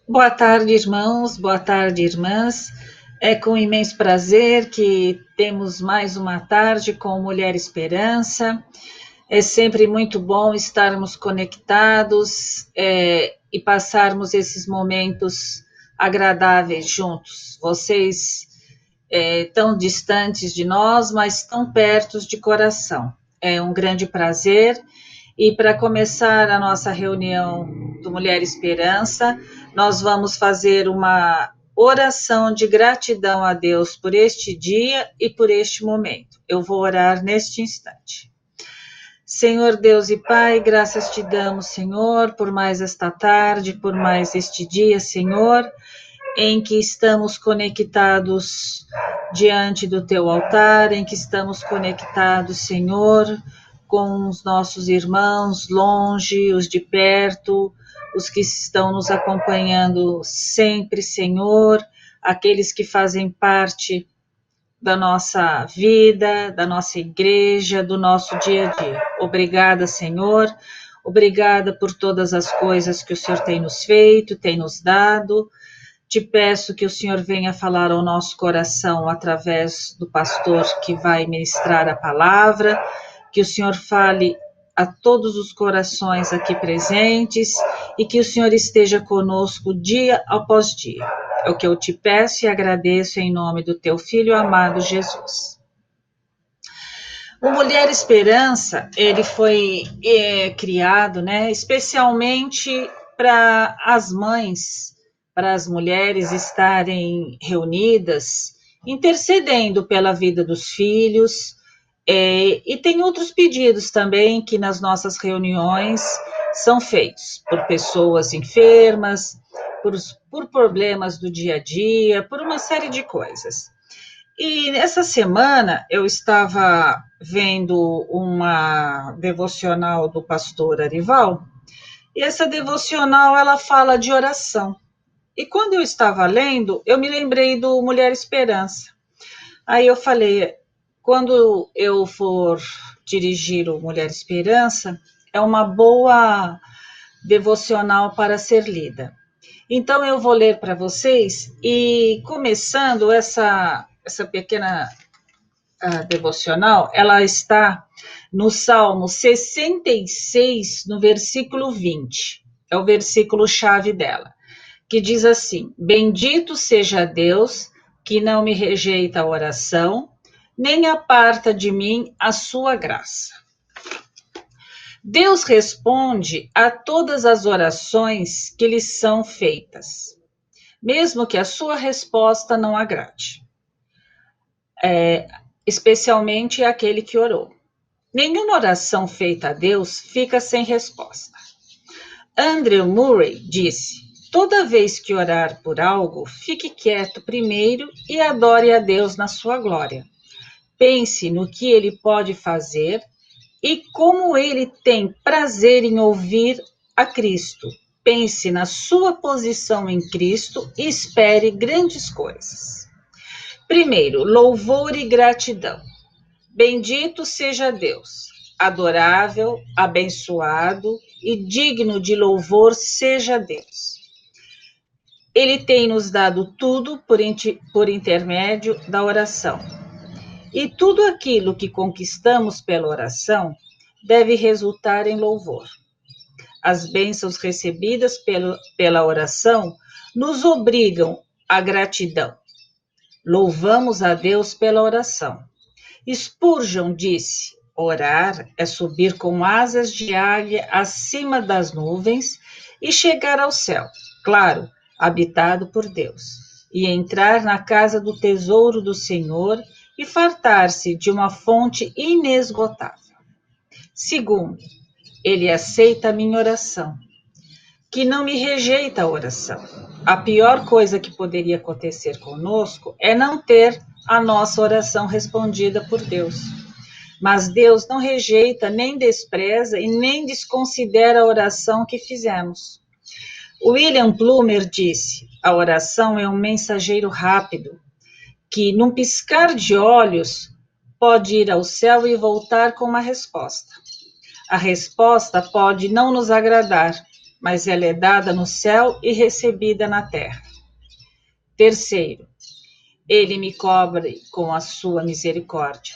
Boa tarde, irmãos, boa tarde, irmãs. É com imenso prazer que temos mais uma tarde com Mulher Esperança. É sempre muito bom estarmos conectados e passarmos esses momentos agradáveis juntos. Vocês tão distantes de nós, mas tão pertos de coração. É um grande prazer. E para começar a nossa reunião do Mulher Esperança, nós vamos fazer uma oração de gratidão a Deus por este dia e por este momento. Eu vou orar neste instante. Senhor Deus e Pai, graças te damos, Senhor, por mais esta tarde, por mais este dia, Senhor, em que estamos conectados diante do teu altar, em que estamos conectados, Senhor, com os nossos irmãos longe, os de perto, os que estão nos acompanhando sempre, Senhor, aqueles que fazem parte da nossa vida, da nossa igreja, do nosso dia a dia. Obrigada, Senhor, obrigada por todas as coisas que o Senhor tem nos feito, tem nos dado. Te peço que o Senhor venha falar ao nosso coração através do pastor que vai ministrar a palavra, que o Senhor fale a todos os corações aqui presentes e que o Senhor esteja conosco dia após dia. É o que eu te peço e agradeço em nome do teu Filho amado Jesus. O Mulher Esperança, ele foi criado, né, especialmente para as mães, para as mulheres estarem reunidas, intercedendo pela vida dos filhos, e tem outros pedidos também que nas nossas reuniões são feitos por pessoas enfermas, por problemas do dia a dia, por uma série de coisas. E essa semana eu estava vendo uma devocional do pastor Arival, e essa devocional ela fala de oração. E quando eu estava lendo, eu me lembrei do Mulher Esperança. Aí eu falei, quando eu for dirigir o Mulher Esperança, é uma boa devocional para ser lida. Então eu vou ler para vocês e começando essa pequena devocional, ela está no Salmo 66, no versículo 20. É o versículo chave dela, que diz assim: Bendito seja Deus, que não me rejeita a oração, nem aparta de mim a sua graça. Deus responde a todas as orações que lhe são feitas, mesmo que a sua resposta não agrade. Especialmente aquele que orou. Nenhuma oração feita a Deus fica sem resposta. Andrew Murray disse: toda vez que orar por algo, fique quieto primeiro e adore a Deus na sua glória. Pense no que ele pode fazer e como ele tem prazer em ouvir a Cristo. Pense na sua posição em Cristo e espere grandes coisas. Primeiro, louvor e gratidão. Bendito seja Deus, adorável, abençoado e digno de louvor seja Deus. Ele tem nos dado tudo por intermédio da oração. E tudo aquilo que conquistamos pela oração deve resultar em louvor. As bênçãos recebidas pela oração nos obrigam à gratidão. Louvamos a Deus pela oração. Spurgeon disse: orar é subir com asas de águia acima das nuvens e chegar ao céu, claro, habitado por Deus, e entrar na casa do tesouro do Senhor e fartar-se de uma fonte inesgotável. Segundo, ele aceita a minha oração, que não me rejeita a oração. A pior coisa que poderia acontecer conosco é não ter a nossa oração respondida por Deus. Mas Deus não rejeita, nem despreza e nem desconsidera a oração que fizemos. William Plumer disse: a oração é um mensageiro rápido, que, num piscar de olhos, pode ir ao céu e voltar com uma resposta. A resposta pode não nos agradar, mas ela é dada no céu e recebida na terra. Terceiro, ele me cobre com a sua misericórdia,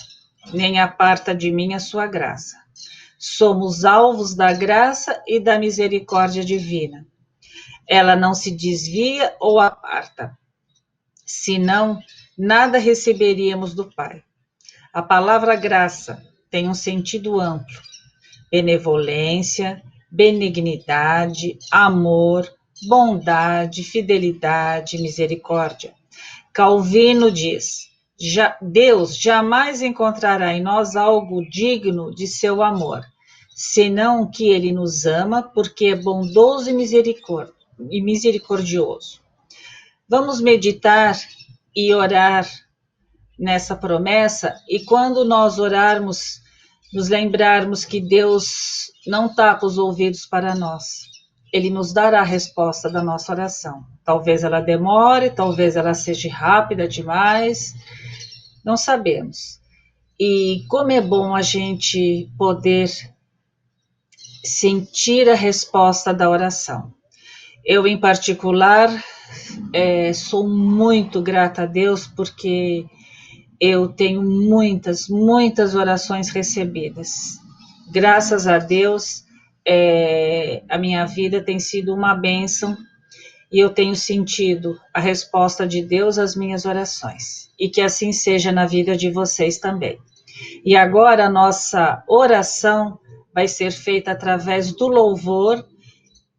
nem aparta de mim a sua graça. Somos alvos da graça e da misericórdia divina. Ela não se desvia ou aparta, senão nada receberíamos do Pai. A palavra graça tem um sentido amplo: benevolência, benignidade, amor, bondade, fidelidade, misericórdia. Calvino diz: Deus jamais encontrará em nós algo digno de seu amor, senão que ele nos ama porque é bondoso e misericordioso. Vamos meditar e orar nessa promessa, e quando nós orarmos, nos lembrarmos que Deus não tapa os ouvidos para nós. Ele nos dará a resposta da nossa oração. Talvez ela demore, talvez ela seja rápida demais, não sabemos. E como é bom a gente poder sentir a resposta da oração. Eu, em particular, sou muito grata a Deus porque eu tenho muitas orações recebidas. Graças a Deus, a minha vida tem sido uma bênção e eu tenho sentido a resposta de Deus às minhas orações. E que assim seja na vida de vocês também. E agora a nossa oração vai ser feita através do louvor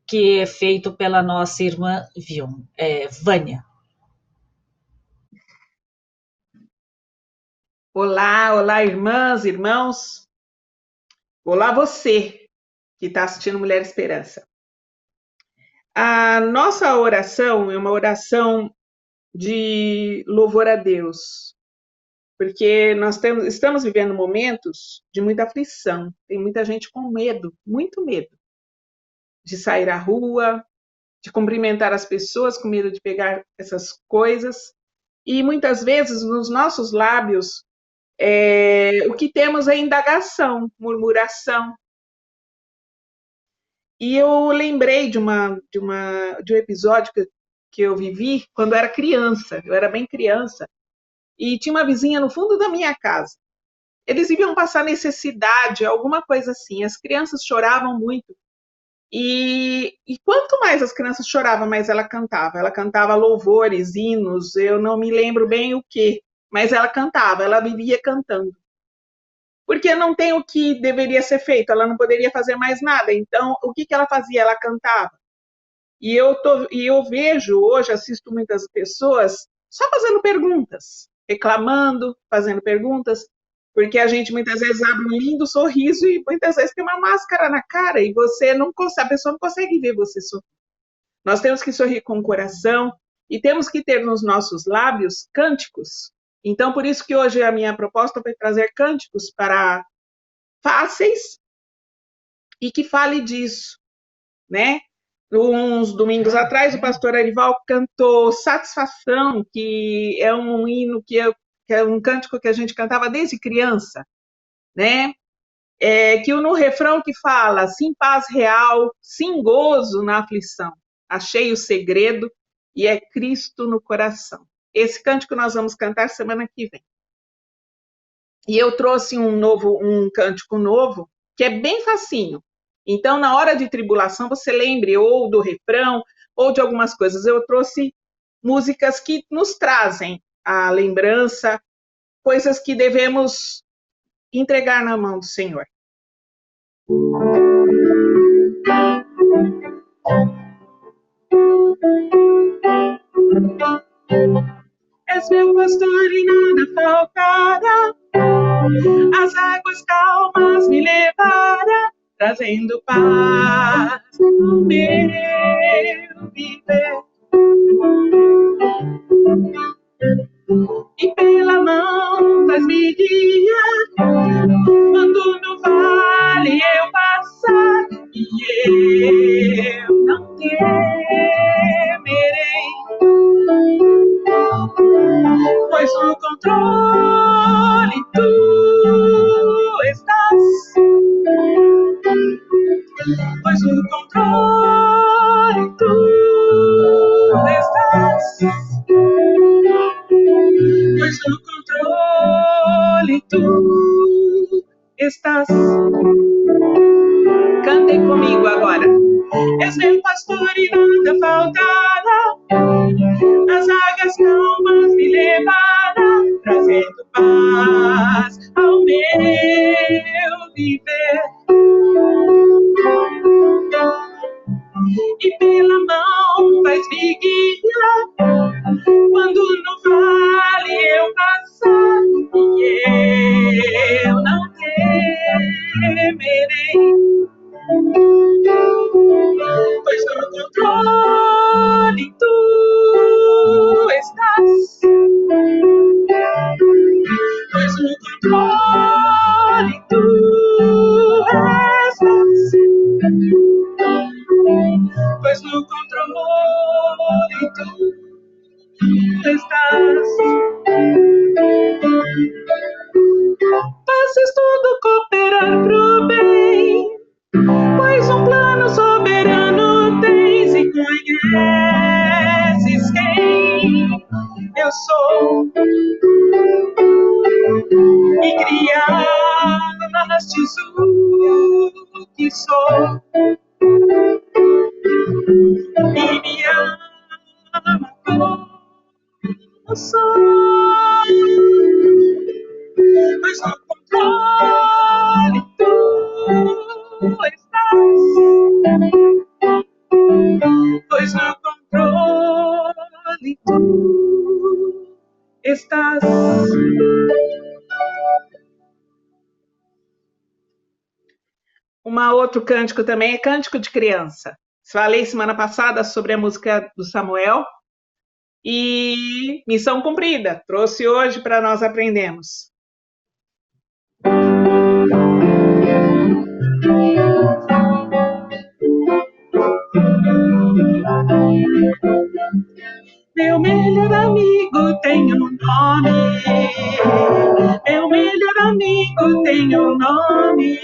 que é feito pela nossa irmã Vânia. Olá, olá, irmãs, irmãos. Olá, você que está assistindo Mulher Esperança. A nossa oração é uma oração de louvor a Deus, porque nós estamos vivendo momentos de muita aflição. Tem muita gente com medo, muito medo, de sair à rua, de cumprimentar as pessoas, com medo de pegar essas coisas. E muitas vezes nos nossos lábios o que temos é indagação, murmuração. E eu lembrei de um episódio que eu vivi quando eu era criança. Eu era bem criança. E tinha uma vizinha no fundo da minha casa. Eles iam passar necessidade, alguma coisa assim. As crianças choravam muito. E quanto mais as crianças choravam, mais ela cantava. Ela cantava louvores, hinos, eu não me lembro bem o que, mas ela cantava, ela vivia cantando. Porque não tem o que deveria ser feito, ela não poderia fazer mais nada. Então, o que ela fazia? Ela cantava. E eu vejo hoje, assisto muitas pessoas só fazendo perguntas, reclamando, fazendo perguntas, porque a gente muitas vezes abre um lindo sorriso e muitas vezes tem uma máscara na cara e você não consegue, a pessoa não consegue ver você sorrir. Nós temos que sorrir com o coração e temos que ter nos nossos lábios cânticos. Então, por isso que hoje a minha proposta foi trazer cânticos para fáceis e que fale disso, né? Uns domingos atrás, o pastor Arival cantou Satisfação, que é um hino que é um cântico que a gente cantava desde criança, né? Que no refrão que fala, sim paz real, sim gozo na aflição, achei o segredo e é Cristo no coração. Esse cântico nós vamos cantar semana que vem. E eu trouxe um cântico novo, que é bem facinho. Então, na hora de tribulação, você lembre ou do refrão, ou de algumas coisas. Eu trouxe músicas que nos trazem a lembrança, coisas que devemos entregar na mão do Senhor. És meu pastor e nada faltará, as águas calmas me levará, trazendo paz no meu viver. E pela mão vais me guiar, eu não temerei, pois no controle tu estás, pois no controle tu estás, pois no controle tu estás. Cantem comigo agora. És meu pastor e nada faltará, as águas calmas me levará, trazendo paz ao meu viver. E pela mão vais me guiar, quando no vale eu passar, e eu não temerei, pois no controle tu estás, pois no controle tu estás, pois no controle tu estás. Fazes tudo cooperar pro bem, pois um plano soberano tens e conheces quem eu sou. E criastes o que sou, e me ama como sou, pois no controle tu estás, pois no controle tu estás. Outro cântico também é cântico de criança. Falei semana passada sobre a música do Samuel e missão cumprida. Trouxe hoje para nós aprendermos. Meu melhor amigo tem um nome, meu melhor amigo tem um nome,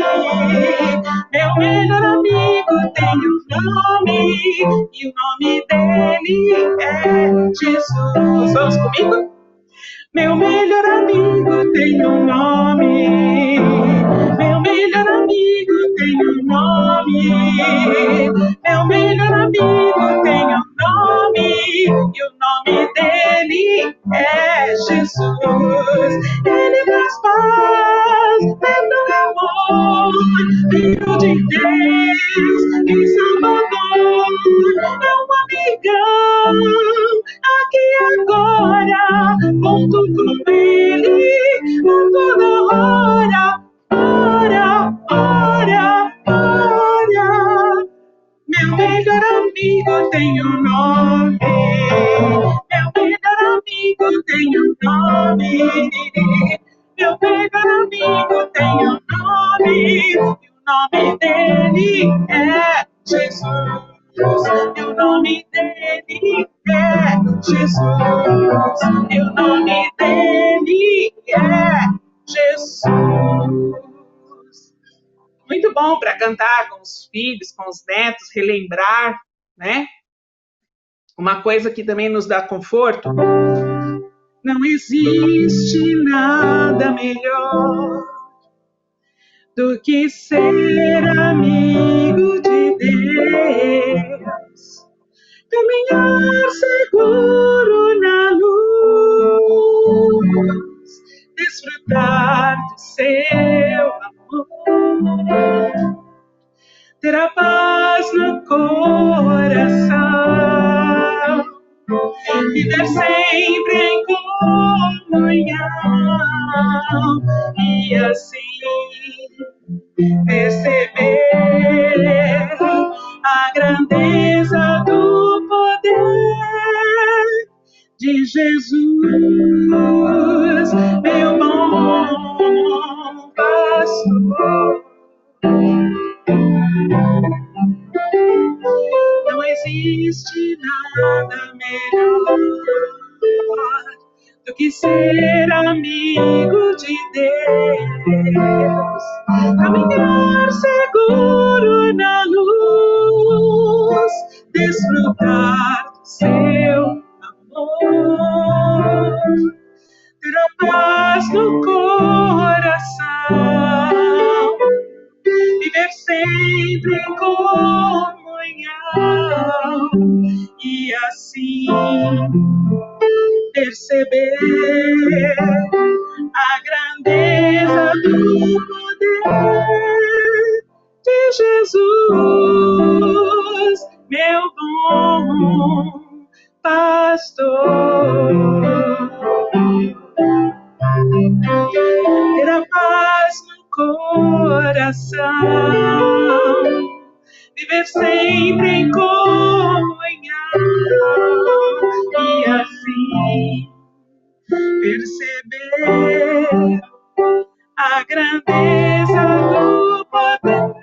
meu melhor amigo tem um nome, e o nome dele é Jesus. Vamos comigo? Meu melhor amigo tem um nome, meu melhor amigo tem um nome, meu melhor amigo tem um nome, e o nome dele é Jesus. Ele traz paz, perdão e amor, Filho de Deus e Salvador, é um amigão aqui agora, conto com ele a toda hora, ora, ora, ora. Meu melhor amigo tem um nome, meu melhor amigo tem um nome, meu melhor amigo tem um nome, e o nome dele é Jesus. E o nome dele é Jesus. E o nome dele é Jesus. Muito bom para cantar com os filhos, com os netos, relembrar, né? Uma coisa que também nos dá conforto. Não existe nada melhor do que ser amigo de Deus, caminhar seguro na luz, desfrutar de seu amor, ter a paz no coração, viver sempre em comunhão e assim perceber a grandeza do poder de Jesus, meu bom pastor. existe nada melhor do que ser amigo de Deus, caminhar seguro na luz, desfrutar do seu amor, ter a paz no coração, viver sempre em comunhão e assim perceber a grandeza do poder de Jesus, meu bom pastor. Ter a paz no coração, viver sempre em comunhão e assim perceber a grandeza do poder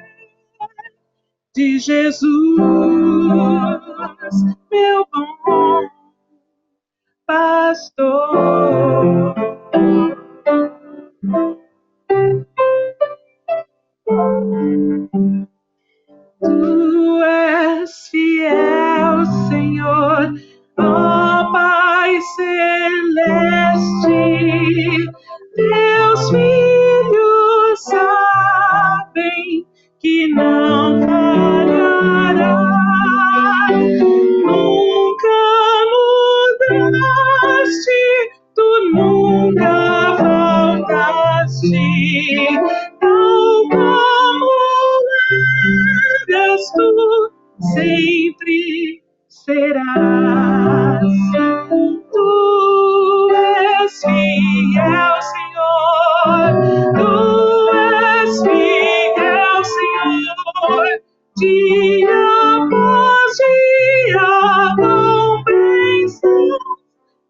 de Jesus, meu bom pastor. Tu és fiel, Senhor, ó Pai celeste. Teus filhos sabem que não falharás. Nunca mudaste, tu nunca faltaste. Tal como eras, tu sempre serás. Tu és fiel, Senhor. Tu és fiel, Senhor. Dia após dia, com bênçãos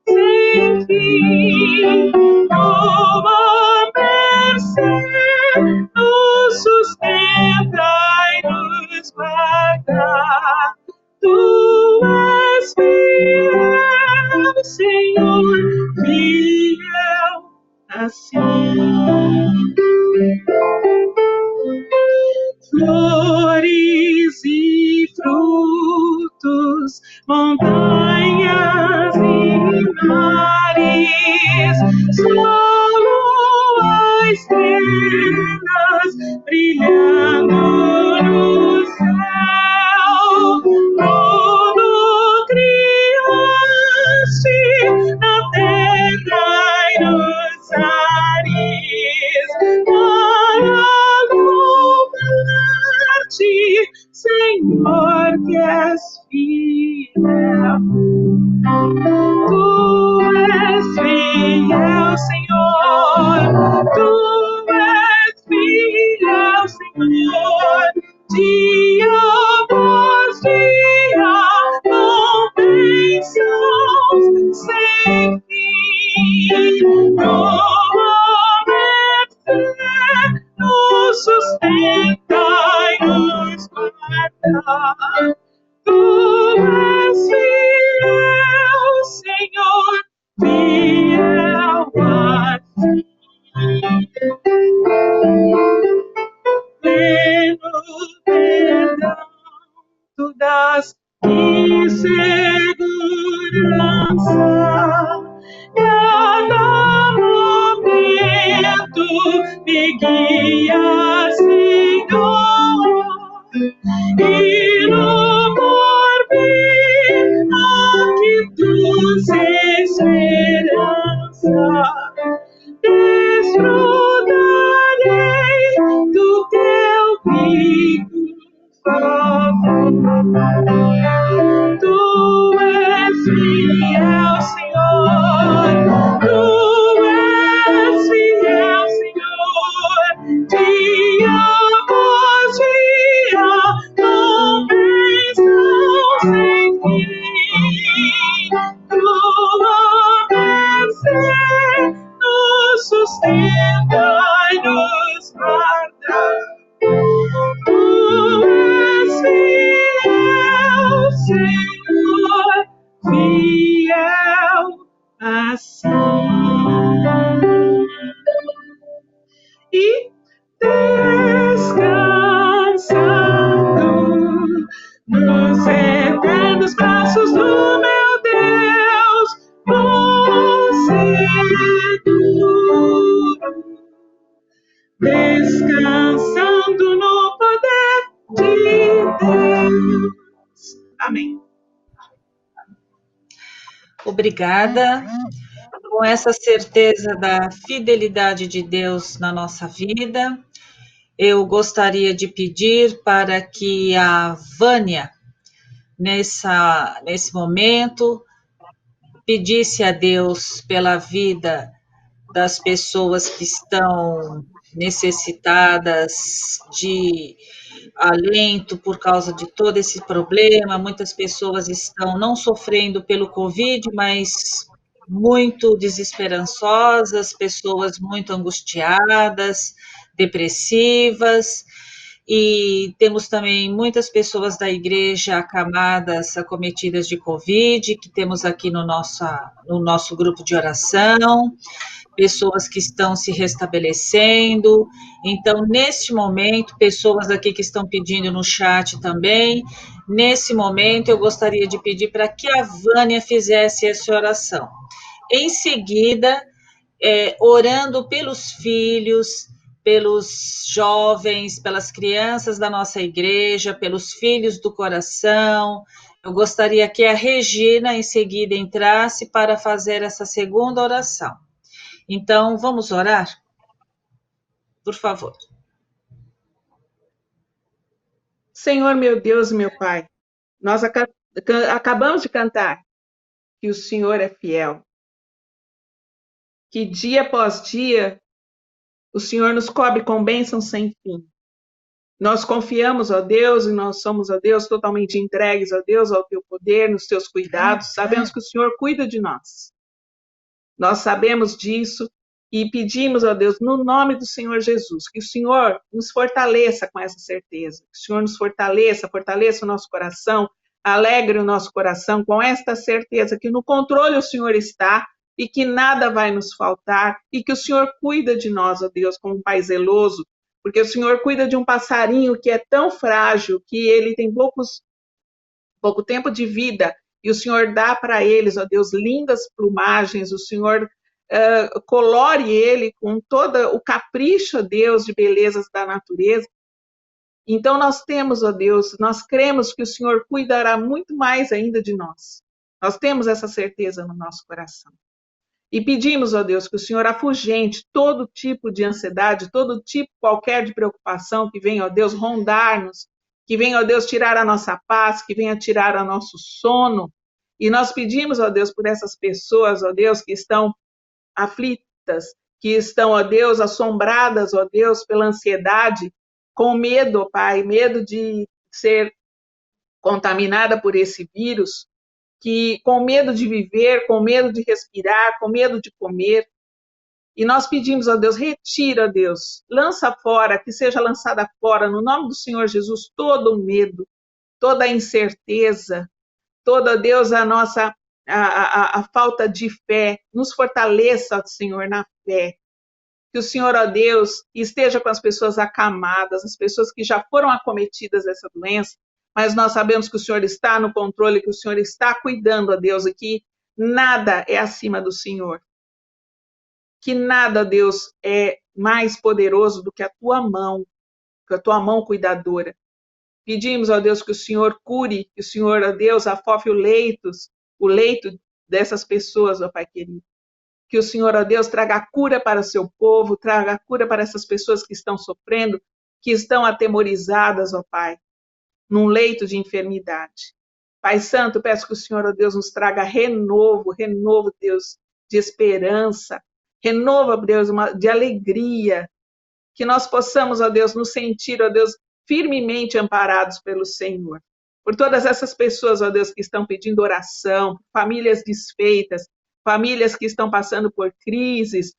sem fim. Tua mercê nos sustenta e nos guarda. Tu és fiel, Senhor, fiel assim. Flores e frutos, montanhas e mares, sol, lua, estrelas brilhando no céu, tudo criaste na terra e nos ares, para louvar-te, Senhor, que és fiel. Tu és fiel, Senhor. Tu és fiel, Senhor. Dia após dia, com bênçãos sem fim. Tua mercê nos sustenta e nos guarda. Tu és fiel, Senhor, fiel assim. Pleno perdão tu dás e segurança. Cada momento me guia, Senhor, e no porvir aqui tus esperança. Desfrutarei do teu rico favor. Tu és fiel, Senhor. Tu és fiel, Senhor. Dia após dia, com bênçãos sem fim. Tua mercê nos sustenta e nos guarda. Tu és fiel, nos eternos braços do meu Deus, vou seguro, descansando no poder de Deus. Amém. Obrigada. Com essa certeza da fidelidade de Deus na nossa vida, eu gostaria de pedir para que a Vânia, nesse momento, pedisse a Deus pela vida das pessoas que estão necessitadas de alento por causa de todo esse problema. Muitas pessoas estão não sofrendo pelo Covid, mas muito desesperançosas, pessoas muito angustiadas, depressivas, e temos também muitas pessoas da igreja acamadas, acometidas de Covid, que temos aqui no nosso grupo de oração, pessoas que estão se restabelecendo. Então, neste momento, pessoas aqui que estão pedindo no chat também, nesse momento, eu gostaria de pedir para que a Vânia fizesse essa oração. Em seguida, orando pelos filhos, pelos jovens, pelas crianças da nossa igreja, pelos filhos do coração. Eu gostaria que a Regina, em seguida, entrasse para fazer essa segunda oração. Então, vamos orar? Por favor. Senhor, meu Deus e meu Pai, nós acabamos de cantar que o Senhor é fiel, que dia após dia o Senhor nos cobre com bênçãos sem fim. Nós confiamos, ó Deus, e nós somos, ó Deus, totalmente entregues, ó Deus, ao teu poder, nos teus cuidados. Sabemos que o Senhor cuida de nós. Nós sabemos disso e pedimos, ó Deus, no nome do Senhor Jesus, que o Senhor nos fortaleça com essa certeza. Que o Senhor nos fortaleça, fortaleça o nosso coração, alegre o nosso coração com esta certeza que no controle o Senhor está e que nada vai nos faltar e que o Senhor cuida de nós, ó Deus, como um Pai zeloso, porque o Senhor cuida de um passarinho que é tão frágil que ele tem pouco tempo de vida, e o Senhor dá para eles, ó Deus, lindas plumagens, o Senhor colore ele com todo o capricho, ó Deus, de belezas da natureza. Então nós temos, ó Deus, nós cremos que o Senhor cuidará muito mais ainda de nós. Nós temos essa certeza no nosso coração. E pedimos, ó Deus, que o Senhor afugente todo tipo de ansiedade, todo tipo qualquer de preocupação que venha, ó Deus, rondar-nos, que venha, ó Deus, tirar a nossa paz, que venha tirar o nosso sono. E nós pedimos, ó Deus, por essas pessoas, ó Deus, que estão aflitas, que estão, ó Deus, assombradas, ó Deus, pela ansiedade, com medo, ó Pai, medo de ser contaminada por esse vírus, que com medo de viver, com medo de respirar, com medo de comer. E nós pedimos, ó Deus, retira, ó Deus, lança fora, que seja lançada fora, no nome do Senhor Jesus, todo o medo, toda a incerteza, toda, Deus, a falta de fé. Nos fortaleça, ó Senhor, na fé. Que o Senhor, ó Deus, esteja com as pessoas acamadas, as pessoas que já foram acometidas dessa doença, mas nós sabemos que o Senhor está no controle, que o Senhor está cuidando, ó Deus, e que nada é acima do Senhor. Que nada, ó Deus, é mais poderoso do que a tua mão cuidadora. Pedimos, ó Deus, que o Senhor cure, que o Senhor, ó Deus, afofe o leito dessas pessoas, ó Pai querido. Que o Senhor, ó Deus, traga cura para o seu povo, traga cura para essas pessoas que estão sofrendo, que estão atemorizadas, ó Pai, num leito de enfermidade. Pai Santo, peço que o Senhor, ó Deus, nos traga renovo, Deus, de esperança, renovo, Deus, de alegria, que nós possamos, ó Deus, nos sentir, ó Deus, firmemente amparados pelo Senhor. Por todas essas pessoas, ó Deus, que estão pedindo oração, famílias desfeitas, famílias que estão passando por crises,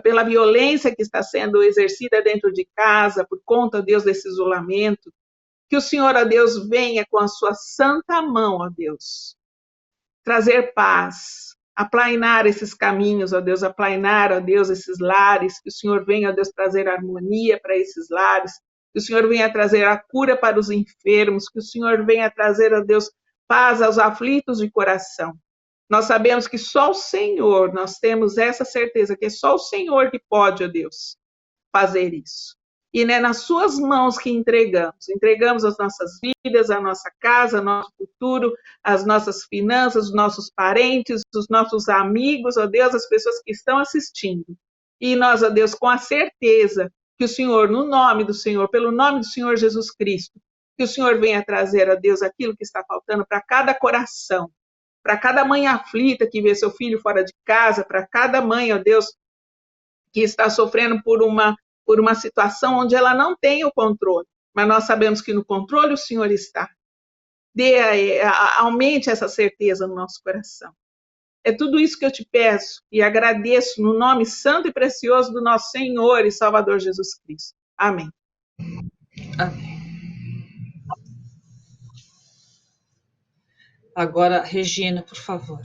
pela violência que está sendo exercida dentro de casa, por conta, ó Deus, desse isolamento. Que o Senhor, ó Deus, venha com a sua santa mão, ó Deus, trazer paz, aplainar esses caminhos, ó Deus, aplainar, ó Deus, esses lares, que o Senhor venha, ó Deus, trazer harmonia para esses lares, que o Senhor venha trazer a cura para os enfermos, que o Senhor venha trazer, ó Deus, paz aos aflitos de coração. Nós sabemos que só o Senhor, nós temos essa certeza, que é só o Senhor que pode, ó Deus, fazer isso. E é nas suas mãos que entregamos as nossas vidas, a nossa casa, o nosso futuro, as nossas finanças, os nossos parentes, os nossos amigos, ó Deus, as pessoas que estão assistindo. E nós, ó Deus, com a certeza que o Senhor, no nome do Senhor, pelo nome do Senhor Jesus Cristo, que o Senhor venha trazer, ó Deus, aquilo que está faltando para cada coração, para cada mãe aflita que vê seu filho fora de casa, para cada mãe, ó Deus, que está sofrendo por uma situação onde ela não tem o controle, mas nós sabemos que no controle o Senhor está. Aumente essa certeza no nosso coração. É tudo isso que eu te peço e agradeço no nome santo e precioso do nosso Senhor e Salvador Jesus Cristo. Amém. Amém. Agora, Regina, por favor.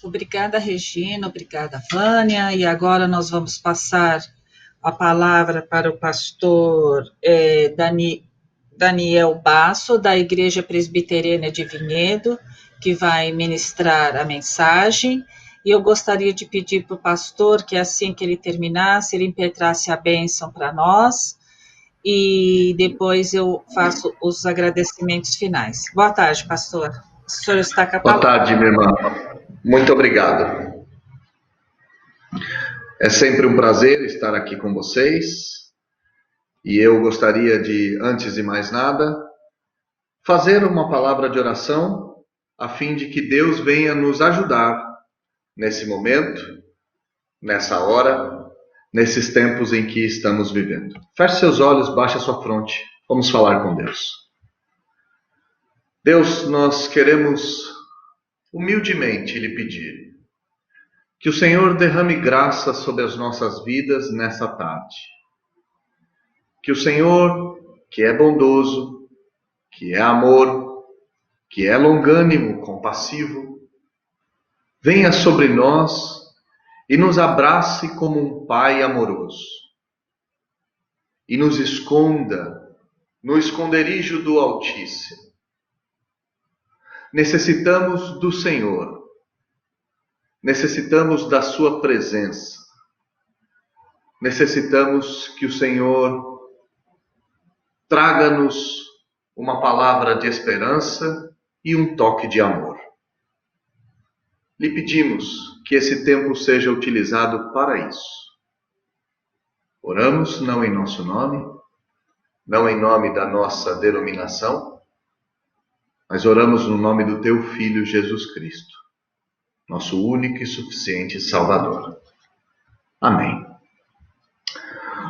Obrigada, Regina, obrigada, Vânia, e agora nós vamos passar a palavra para o pastor Daniel Basso, da Igreja Presbiteriana de Vinhedo, que vai ministrar a mensagem, e eu gostaria de pedir para o pastor que assim que ele terminasse, ele impetrasse a bênção para nós, e depois eu faço os agradecimentos finais. Boa tarde, pastor. O senhor está com a palavra. Boa tarde, minha irmã. Muito obrigado. É sempre um prazer estar aqui com vocês. E eu gostaria de, antes de mais nada, fazer uma palavra de oração a fim de que Deus venha nos ajudar nesse momento, nessa hora, nesses tempos em que estamos vivendo. Feche seus olhos, baixe a sua fronte. Vamos falar com Deus. Deus, nós queremos humildemente lhe pedir que o Senhor derrame graça sobre as nossas vidas nessa tarde. Que o Senhor, que é bondoso, que é amor, que é longânimo, compassivo, venha sobre nós e nos abrace como um Pai amoroso. E nos esconda no esconderijo do Altíssimo. Necessitamos do Senhor. Necessitamos da sua presença. Necessitamos que o Senhor traga-nos uma palavra de esperança e um toque de amor. Lhe pedimos que esse tempo seja utilizado para isso. Oramos não em nosso nome, não em nome da nossa denominação, mas oramos no nome do teu Filho Jesus Cristo, nosso único e suficiente Salvador. Amém.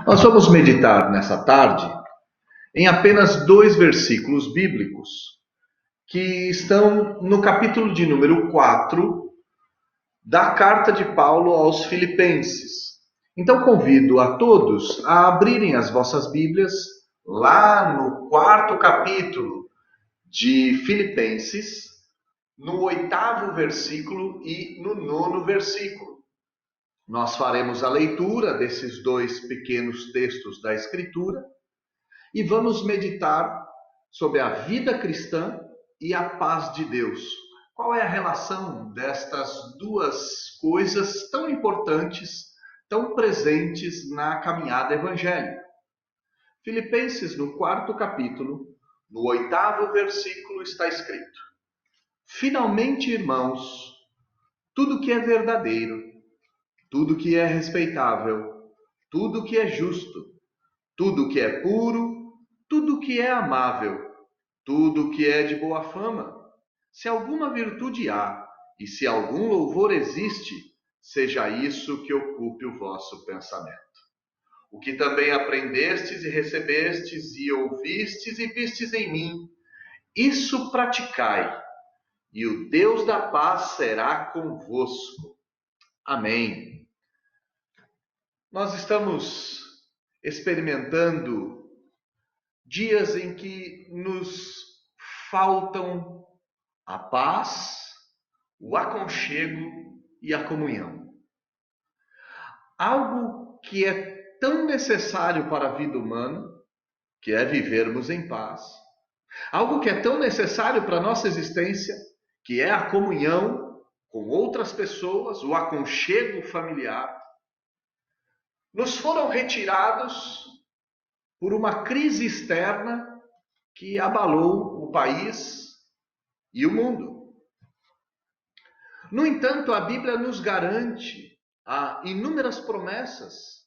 Nós vamos meditar nessa tarde em apenas 2 versículos bíblicos que estão no capítulo de número 4 da carta de Paulo aos Filipenses. Então convido a todos a abrirem as vossas Bíblias lá no 4º capítulo de Filipenses, no 8º versículo e no 9º versículo. Nós faremos a leitura desses 2 pequenos textos da Escritura e vamos meditar sobre a vida cristã e a paz de Deus. Qual é a relação destas 2 coisas tão importantes, tão presentes na caminhada evangélica? Filipenses, no 4º capítulo, no 8º versículo, está escrito: finalmente, irmãos, tudo que é verdadeiro, tudo que é respeitável, tudo que é justo, tudo que é puro, tudo que é amável, tudo que é de boa fama, se alguma virtude há e se algum louvor existe, seja isso que ocupe o vosso pensamento. O que também aprendestes e recebestes e ouvistes e vistes em mim, isso praticai, e o Deus da paz será convosco. Amém. Nós estamos experimentando dias em que nos faltam a paz, o aconchego e a comunhão. Algo que é tão necessário para a vida humana, que é vivermos em paz. Algo que é tão necessário para a nossa existência, que é a comunhão com outras pessoas, o aconchego familiar, nos foram retirados por uma crise externa que abalou o país e o mundo. No entanto, a Bíblia nos garante inúmeras promessas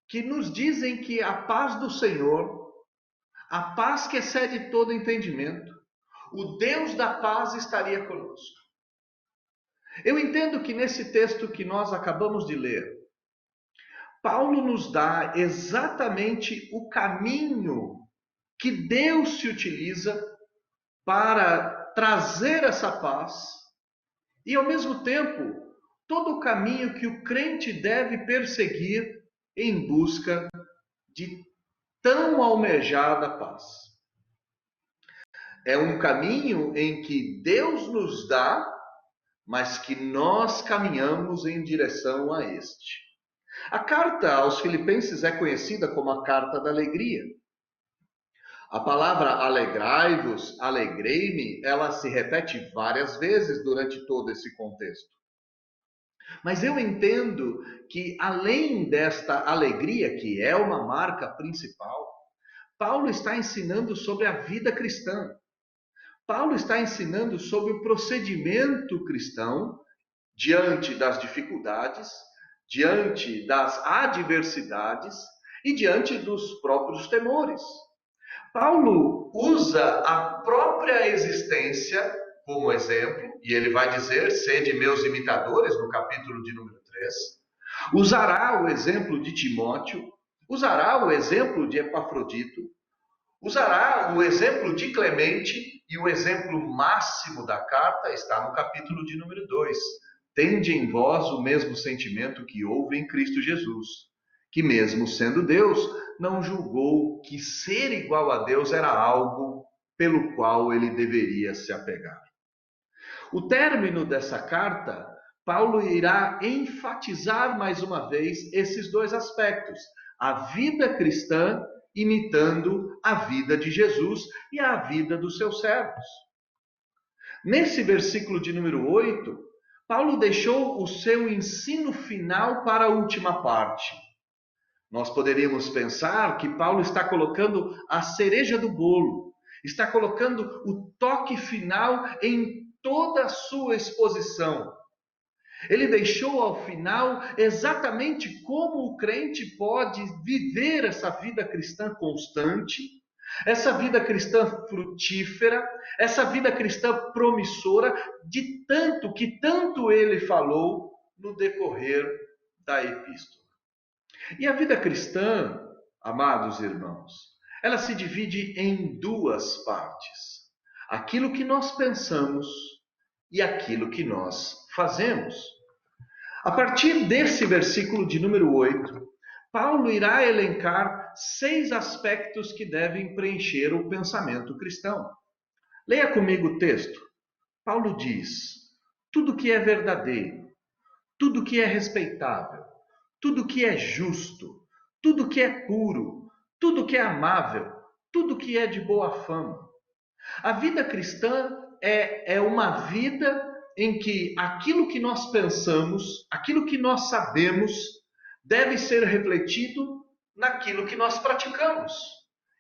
que nos dizem que a paz do Senhor, a paz que excede todo entendimento, o Deus da paz estaria conosco. Eu entendo que nesse texto que nós acabamos de ler, Paulo nos dá exatamente o caminho que Deus se utiliza para trazer essa paz e, ao mesmo tempo, todo o caminho que o crente deve perseguir em busca de tão almejada paz. É um caminho em que Deus nos dá, mas que nós caminhamos em direção a este. A carta aos Filipenses é conhecida como a carta da alegria. A palavra alegrai-vos, alegrei-me, ela se repete várias vezes durante todo esse contexto. Mas eu entendo que, além desta alegria, que é uma marca principal, Paulo está ensinando sobre a vida cristã. Paulo está ensinando sobre o procedimento cristão diante das dificuldades, diante das adversidades e diante dos próprios temores. Paulo usa a própria existência como exemplo, e ele vai dizer, sede meus imitadores, no capítulo de número 3. Usará o exemplo de Timóteo, usará o exemplo de Epafrodito, usará o exemplo de Clemente, e o exemplo máximo da carta está no capítulo de número 2. Tende em vós o mesmo sentimento que houve em Cristo Jesus, que mesmo sendo Deus, não julgou que ser igual a Deus era algo pelo qual ele deveria se apegar. O término dessa carta, Paulo irá enfatizar mais uma vez esses dois aspectos: a vida cristã imitando a vida de Jesus e a vida dos seus servos. Nesse versículo de número 8, Paulo deixou o seu ensino final para a última parte. Nós poderíamos pensar que Paulo está colocando a cereja do bolo, está colocando o toque final em toda a sua exposição. Ele deixou ao final exatamente como o crente pode viver essa vida cristã constante, essa vida cristã frutífera, essa vida cristã promissora, de tanto que tanto ele falou no decorrer da epístola. E a vida cristã, amados irmãos, ela se divide em duas partes: aquilo que nós pensamos e aquilo que nós fazemos. A partir desse versículo de número 8, Paulo irá elencar 6 aspectos que devem preencher o pensamento cristão. Leia comigo o texto. Paulo diz: tudo que é verdadeiro, tudo que é respeitável, tudo que é justo, tudo que é puro, tudo que é amável, tudo que é de boa fama. A vida cristã é uma vida em que aquilo que nós pensamos, aquilo que nós sabemos, deve ser refletido naquilo que nós praticamos.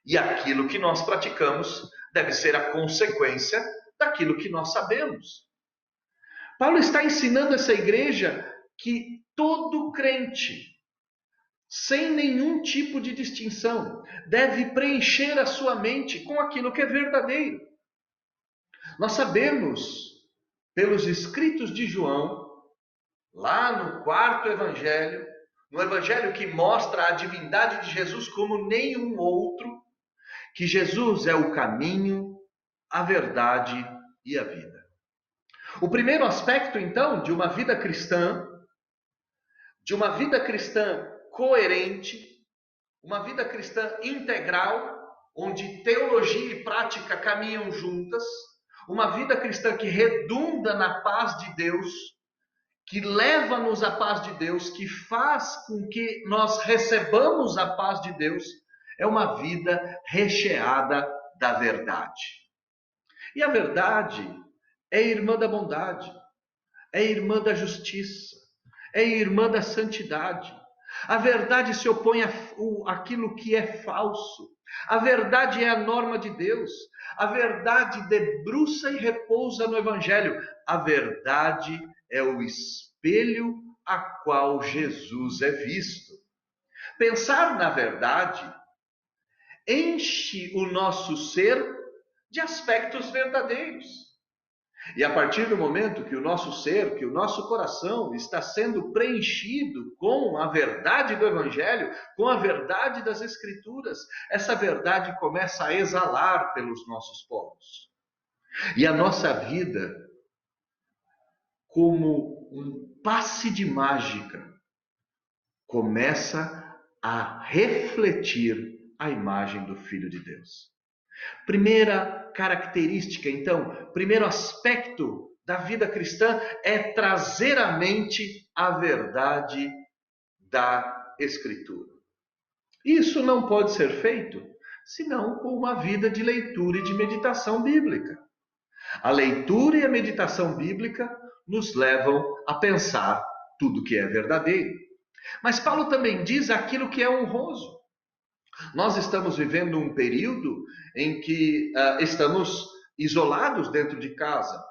E aquilo que nós praticamos deve ser a consequência daquilo que nós sabemos. Paulo está ensinando essa igreja que todo crente, sem nenhum tipo de distinção, deve preencher a sua mente com aquilo que é verdadeiro. Nós sabemos, pelos escritos de João, lá no 4º evangelho, no evangelho que mostra a divindade de Jesus como nenhum outro, que Jesus é o caminho, a verdade e a vida. O primeiro aspecto, então, de uma vida cristã coerente, uma vida cristã integral, onde teologia e prática caminham juntas, uma vida cristã que redunda na paz de Deus, que leva-nos à paz de Deus, que faz com que nós recebamos a paz de Deus, é uma vida recheada da verdade. E a verdade é irmã da bondade, é irmã da justiça, é irmã da santidade. A verdade se opõe àquilo que é falso. A verdade é a norma de Deus. A verdade debruça e repousa no Evangelho. A verdade é o espelho a qual Jesus é visto. Pensar na verdade enche o nosso ser de aspectos verdadeiros. E a partir do momento que o nosso ser, que o nosso coração está sendo preenchido com a verdade do Evangelho, com a verdade das Escrituras, essa verdade começa a exalar pelos nossos poros. E a nossa vida, como um passe de mágica, começa a refletir a imagem do Filho de Deus. Primeira característica, então, primeiro aspecto da vida cristã é trazer à mente a verdade da Escritura. Isso não pode ser feito senão com uma vida de leitura e de meditação bíblica. A leitura e a meditação bíblica nos levam a pensar tudo que é verdadeiro. Mas Paulo também diz aquilo que é honroso. Nós estamos vivendo um período em que estamos isolados dentro de casa.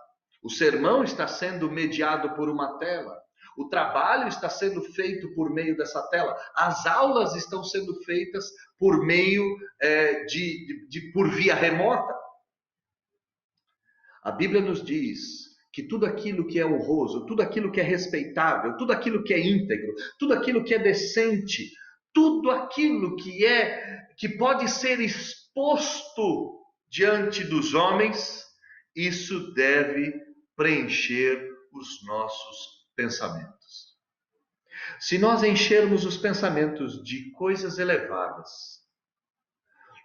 O sermão está sendo mediado por uma tela. O trabalho está sendo feito por meio dessa tela. As aulas estão sendo feitas por meio por via remota. A Bíblia nos diz que tudo aquilo que é honroso, tudo aquilo que é respeitável, tudo aquilo que é íntegro, tudo aquilo que é decente, tudo aquilo que pode ser exposto diante dos homens, isso deve preencher os nossos pensamentos. Se nós enchermos os pensamentos de coisas elevadas,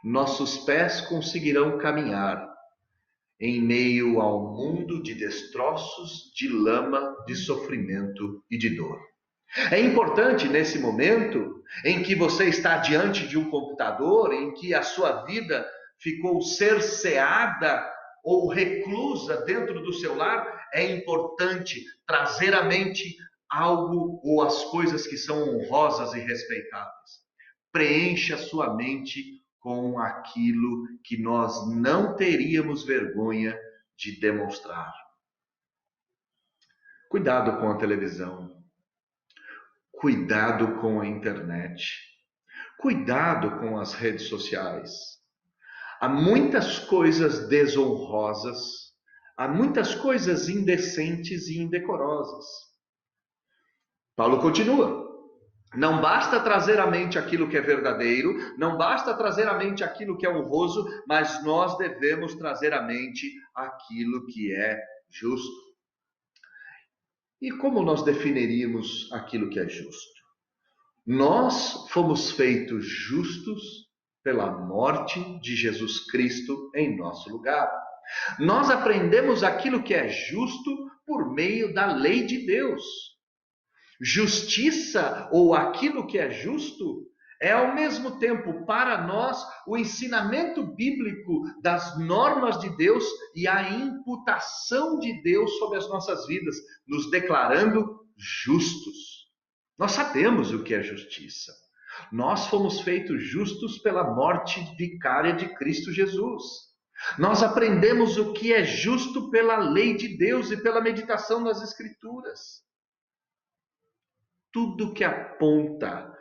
nossos pés conseguirão caminhar em meio ao mundo de destroços, de lama, de sofrimento e de dor. É importante nesse momento em que você está diante de um computador, em que a sua vida ficou cerceada ou reclusa dentro do seu lar, é importante trazer à mente algo ou as coisas que são honrosas e respeitáveis. Preencha a sua mente com aquilo que nós não teríamos vergonha de demonstrar. Cuidado com a televisão. Cuidado com a internet. Cuidado com as redes sociais. Há muitas coisas desonrosas, há muitas coisas indecentes e indecorosas. Paulo continua. Não basta trazer à mente aquilo que é verdadeiro, não basta trazer à mente aquilo que é honroso, mas nós devemos trazer à mente aquilo que é justo. E como nós definiríamos aquilo que é justo? Nós fomos feitos justos pela morte de Jesus Cristo em nosso lugar. Nós aprendemos aquilo que é justo por meio da lei de Deus. Justiça, ou aquilo que é justo, é ao mesmo tempo para nós o ensinamento bíblico das normas de Deus e a imputação de Deus sobre as nossas vidas, nos declarando justos. Nós sabemos o que é justiça. Nós fomos feitos justos pela morte vicária de Cristo Jesus. Nós aprendemos o que é justo pela lei de Deus e pela meditação nas Escrituras. Tudo que aponta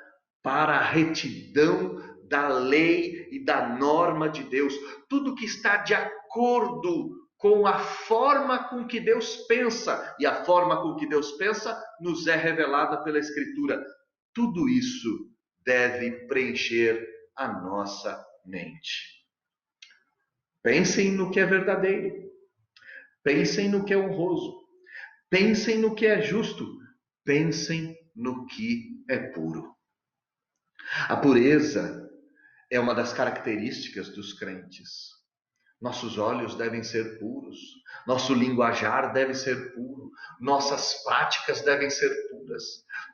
para a retidão da lei e da norma de Deus, tudo que está de acordo com a forma com que Deus pensa, e a forma com que Deus pensa nos é revelada pela Escritura. Tudo isso deve preencher a nossa mente. Pensem no que é verdadeiro, pensem no que é honroso, pensem no que é justo, pensem no que é puro. A pureza é uma das características dos crentes. Nossos olhos devem ser puros, nosso linguajar deve ser puro, nossas práticas devem ser puras,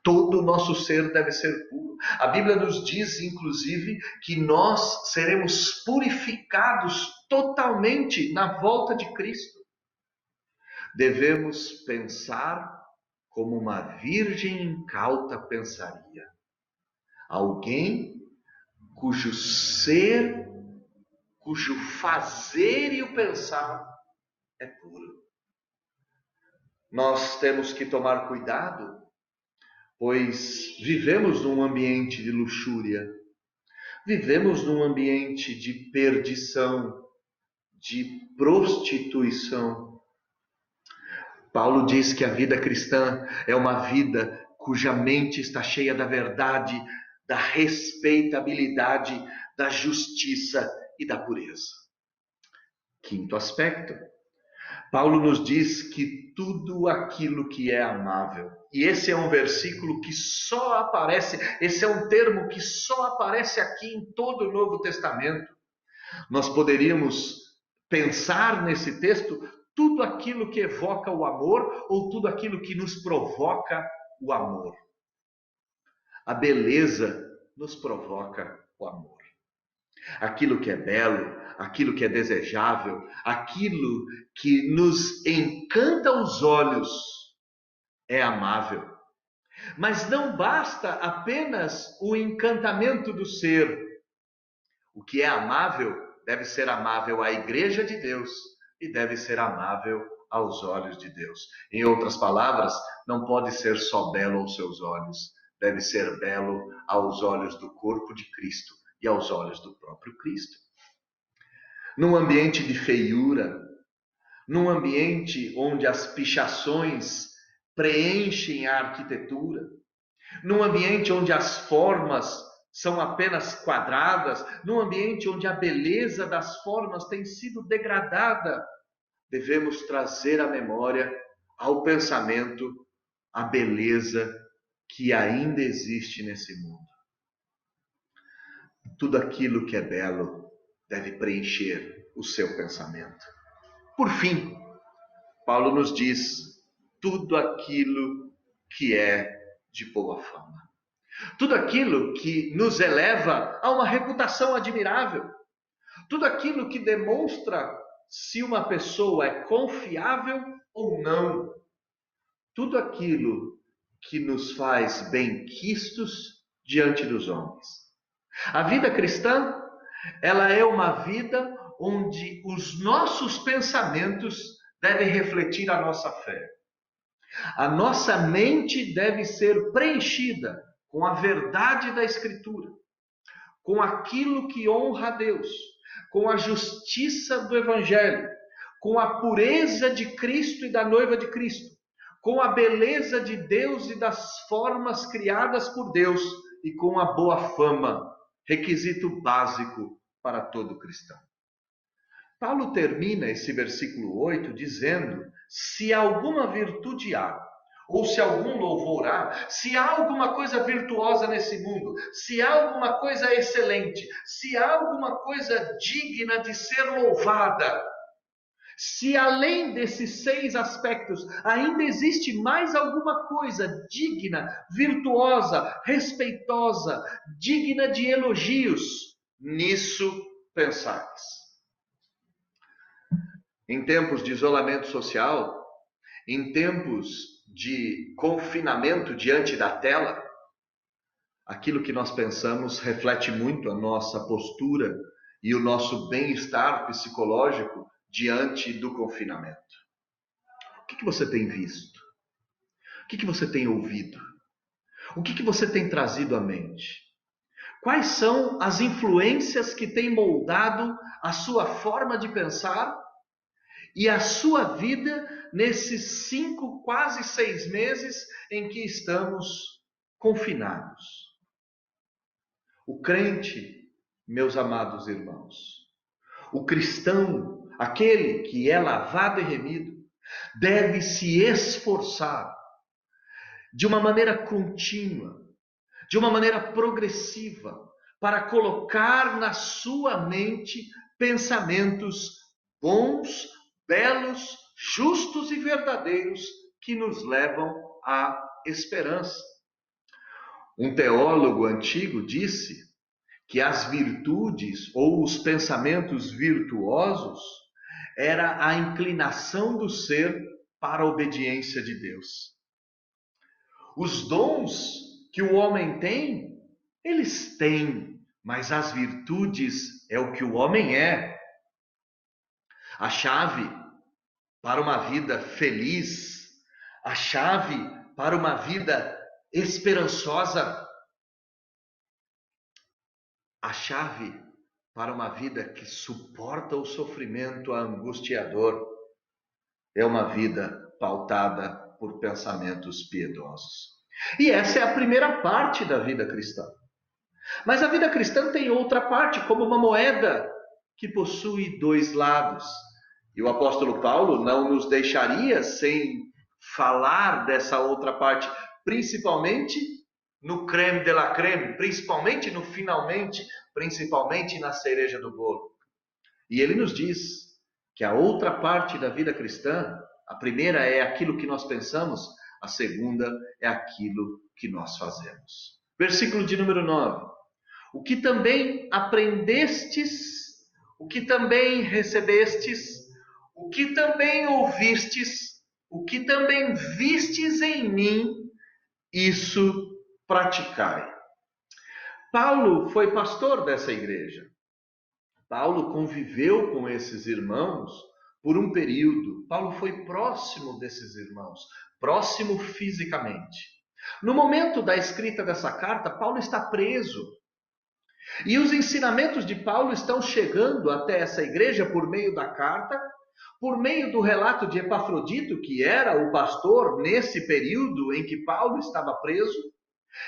todo o nosso ser deve ser puro. A Bíblia nos diz, inclusive, que nós seremos purificados totalmente na volta de Cristo. Devemos pensar como uma virgem incauta pensaria. Alguém cujo ser, cujo fazer e o pensar é puro. Nós temos que tomar cuidado, pois vivemos num ambiente de luxúria, vivemos num ambiente de perdição, de prostituição. Paulo diz que a vida cristã é uma vida cuja mente está cheia da verdade, da respeitabilidade, da justiça e da pureza. Quinto aspecto, Paulo nos diz que tudo aquilo que é amável, e esse é um versículo que só aparece, esse é um termo que só aparece aqui em todo o Novo Testamento. Nós poderíamos pensar nesse texto tudo aquilo que evoca o amor ou tudo aquilo que nos provoca o amor. A beleza nos provoca o amor. Aquilo que é belo, aquilo que é desejável, aquilo que nos encanta os olhos é amável. Mas não basta apenas o encantamento do ser. O que é amável deve ser amável à igreja de Deus e deve ser amável aos olhos de Deus. Em outras palavras, não pode ser só belo aos seus olhos, deve ser belo aos olhos do corpo de Cristo e aos olhos do próprio Cristo. Num ambiente de feiura, num ambiente onde as pichações preenchem a arquitetura, num ambiente onde as formas são apenas quadradas, num ambiente onde a beleza das formas tem sido degradada, devemos trazer à memória, ao pensamento, a beleza que ainda existe nesse mundo. Tudo aquilo que é belo deve preencher o seu pensamento. Por fim, Paulo nos diz tudo aquilo que é de boa fama. Tudo aquilo que nos eleva a uma reputação admirável. Tudo aquilo que demonstra se uma pessoa é confiável ou não. Tudo aquilo que nos faz bem-quistos diante dos homens. A vida cristã, ela é uma vida onde os nossos pensamentos devem refletir a nossa fé. A nossa mente deve ser preenchida com a verdade da Escritura, com aquilo que honra a Deus, com a justiça do Evangelho, com a pureza de Cristo e da noiva de Cristo, com a beleza de Deus e das formas criadas por Deus e com a boa fama, requisito básico para todo cristão. Paulo termina esse versículo 8 dizendo: se alguma virtude há, ou se algum louvor há, se há alguma coisa virtuosa nesse mundo, se há alguma coisa excelente, se há alguma coisa digna de ser louvada, se além desses 6 aspectos ainda existe mais alguma coisa digna, virtuosa, respeitosa, digna de elogios, nisso pensais. Em tempos de isolamento social, em tempos de confinamento diante da tela, aquilo que nós pensamos reflete muito a nossa postura e o nosso bem-estar psicológico diante do confinamento. O que você tem visto? O que você tem ouvido? O que você tem trazido à mente? Quais são as influências que têm moldado a sua forma de pensar e a sua vida nesses 5, quase 6 meses em que estamos confinados? O crente, meus amados irmãos, o cristão, aquele que é lavado e remido, deve se esforçar de uma maneira contínua, de uma maneira progressiva, para colocar na sua mente pensamentos bons, belos, justos e verdadeiros que nos levam à esperança. Um teólogo antigo disse que as virtudes ou os pensamentos virtuosos era a inclinação do ser para a obediência de Deus. Os dons que o homem tem, eles têm, mas as virtudes é o que o homem é. A chave para uma vida feliz, a chave para uma vida esperançosa, a chave para uma vida que suporta o sofrimento angustiador é uma vida pautada por pensamentos piedosos. E essa é a primeira parte da vida cristã. Mas a vida cristã tem outra parte, como uma moeda que possui 2 lados. E o apóstolo Paulo não nos deixaria sem falar dessa outra parte, principalmente no creme de la creme, principalmente no finalmente, principalmente na cereja do bolo. E ele nos diz que a outra parte da vida cristã, a primeira é aquilo que nós pensamos, a segunda é aquilo que nós fazemos. Versículo de número 9. O que também aprendestes, o que também recebestes, o que também ouvistes, o que também vistes em mim, isso praticai. Paulo foi pastor dessa igreja. Paulo conviveu com esses irmãos por um período. Paulo foi próximo desses irmãos, próximo fisicamente. No momento da escrita dessa carta, Paulo está preso. E os ensinamentos de Paulo estão chegando até essa igreja por meio da carta, por meio do relato de Epafrodito, que era o pastor nesse período em que Paulo estava preso,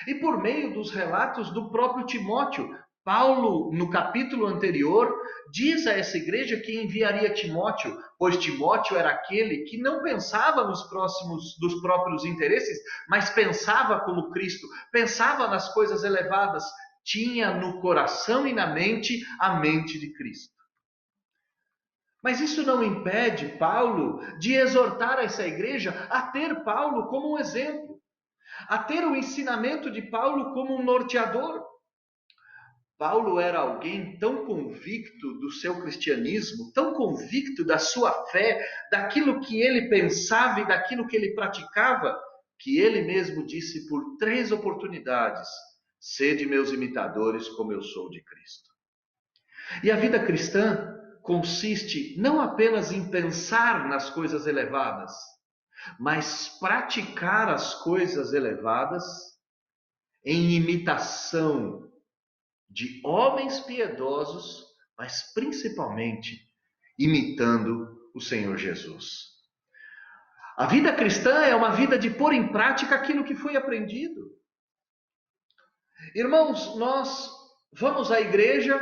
e por meio dos relatos do próprio Timóteo. Paulo, no capítulo anterior, diz a essa igreja que enviaria Timóteo, pois Timóteo era aquele que não pensava dos próprios interesses, mas pensava como Cristo, pensava nas coisas elevadas, tinha no coração e na mente a mente de Cristo. Mas isso não impede Paulo de exortar essa igreja a ter Paulo como um exemplo, a ter o ensinamento de Paulo como um norteador. Paulo era alguém tão convicto do seu cristianismo, tão convicto da sua fé, daquilo que ele pensava e daquilo que ele praticava, que ele mesmo disse por 3 oportunidades: sede meus imitadores como eu sou de Cristo. E a vida cristã consiste não apenas em pensar nas coisas elevadas, mas praticar as coisas elevadas em imitação de homens piedosos, mas principalmente imitando o Senhor Jesus. A vida cristã é uma vida de pôr em prática aquilo que foi aprendido. Irmãos, nós vamos à igreja,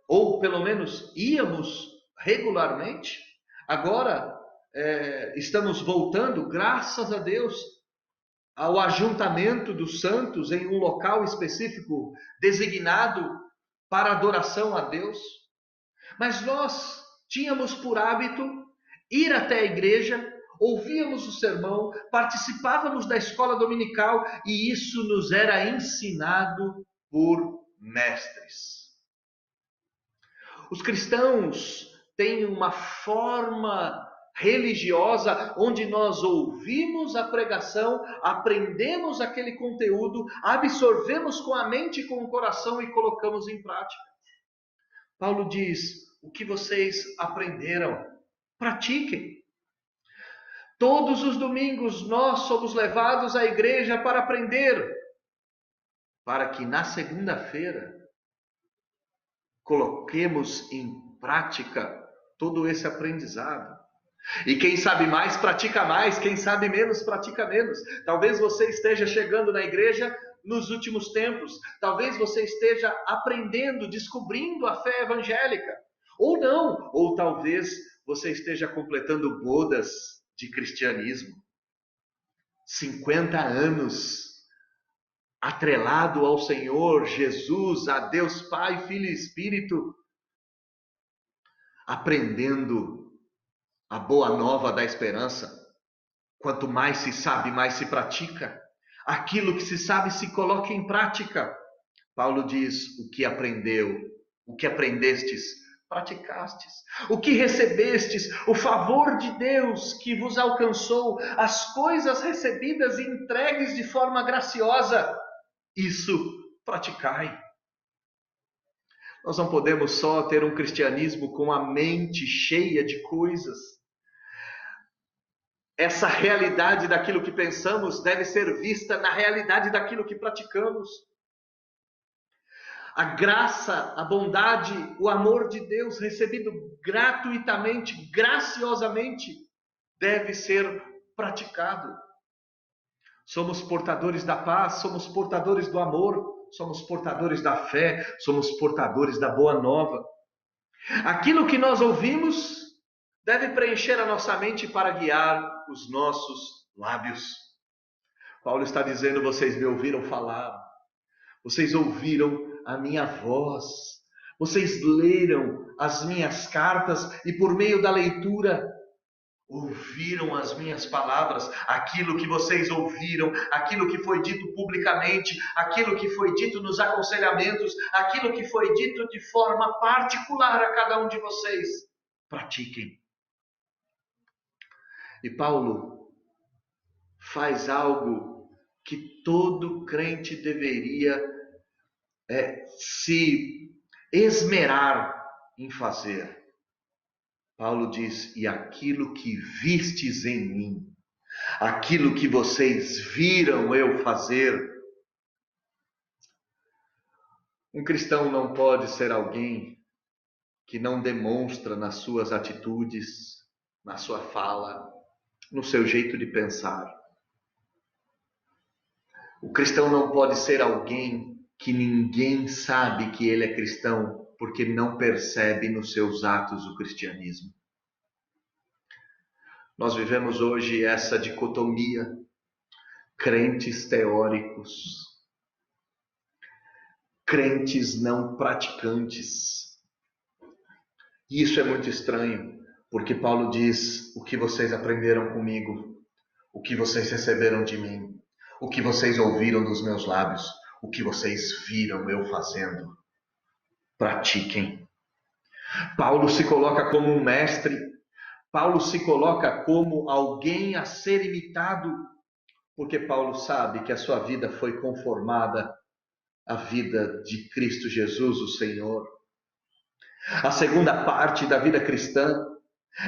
ou pelo menos íamos regularmente. Agora estamos voltando, graças a Deus, ao ajuntamento dos santos em um local específico designado para adoração a Deus. Mas nós tínhamos por hábito ir até a igreja, ouvíamos o sermão, participávamos da escola dominical e isso nos era ensinado por mestres. Os cristãos têm uma forma religiosa onde nós ouvimos a pregação, aprendemos aquele conteúdo, absorvemos com a mente e com o coração e colocamos em prática. Paulo diz: o que vocês aprenderam, pratiquem. Todos os domingos nós somos levados à igreja para aprender, para que na segunda-feira coloquemos em prática todo esse aprendizado. E quem sabe mais, pratica mais. Quem sabe menos, pratica menos. Talvez você esteja chegando na igreja nos últimos tempos. Talvez você esteja aprendendo, descobrindo a fé evangélica. Ou não. Ou talvez você esteja completando bodas de cristianismo. 50 anos atrelado ao Senhor Jesus, a Deus Pai, Filho e Espírito, aprendendo a boa nova da esperança. Quanto mais se sabe, mais se pratica. Aquilo que se sabe se coloca em prática. Paulo diz: o que aprendeu, o que aprendestes, praticastes. O que recebestes, o favor de Deus que vos alcançou, as coisas recebidas e entregues de forma graciosa, isso praticai. Nós não podemos só ter um cristianismo com a mente cheia de coisas. Essa realidade daquilo que pensamos deve ser vista na realidade daquilo que praticamos. A graça, a bondade, o amor de Deus recebido gratuitamente, graciosamente, deve ser praticado. Somos portadores da paz, somos portadores do amor, somos portadores da fé, somos portadores da boa nova. Aquilo que nós ouvimos deve preencher a nossa mente para guiar os nossos lábios. Paulo está dizendo: vocês me ouviram falar, vocês ouviram a minha voz, vocês leram as minhas cartas e por meio da leitura ouviram as minhas palavras, aquilo que vocês ouviram, aquilo que foi dito publicamente, aquilo que foi dito nos aconselhamentos, aquilo que foi dito de forma particular a cada um de vocês. Pratiquem. E Paulo faz algo que todo crente deveria se esmerar em fazer. Paulo diz: e aquilo que vistes em mim, aquilo que vocês viram eu fazer. Um cristão não pode ser alguém que não demonstra nas suas atitudes na sua fala, no seu jeito de pensar. O cristão não pode ser alguém que ninguém sabe que ele é cristão, porque não percebe nos seus atos o cristianismo. Nós vivemos hoje essa dicotomia, crentes teóricos, crentes não praticantes. E isso é muito estranho, porque Paulo diz: o que vocês aprenderam comigo, o que vocês receberam de mim, o que vocês ouviram dos meus lábios, o que vocês viram eu fazendo, pratiquem. Paulo se coloca como um mestre, Paulo se coloca como alguém a ser imitado, porque Paulo sabe que a sua vida foi conformada à vida de Cristo Jesus, o Senhor. A segunda parte da vida cristã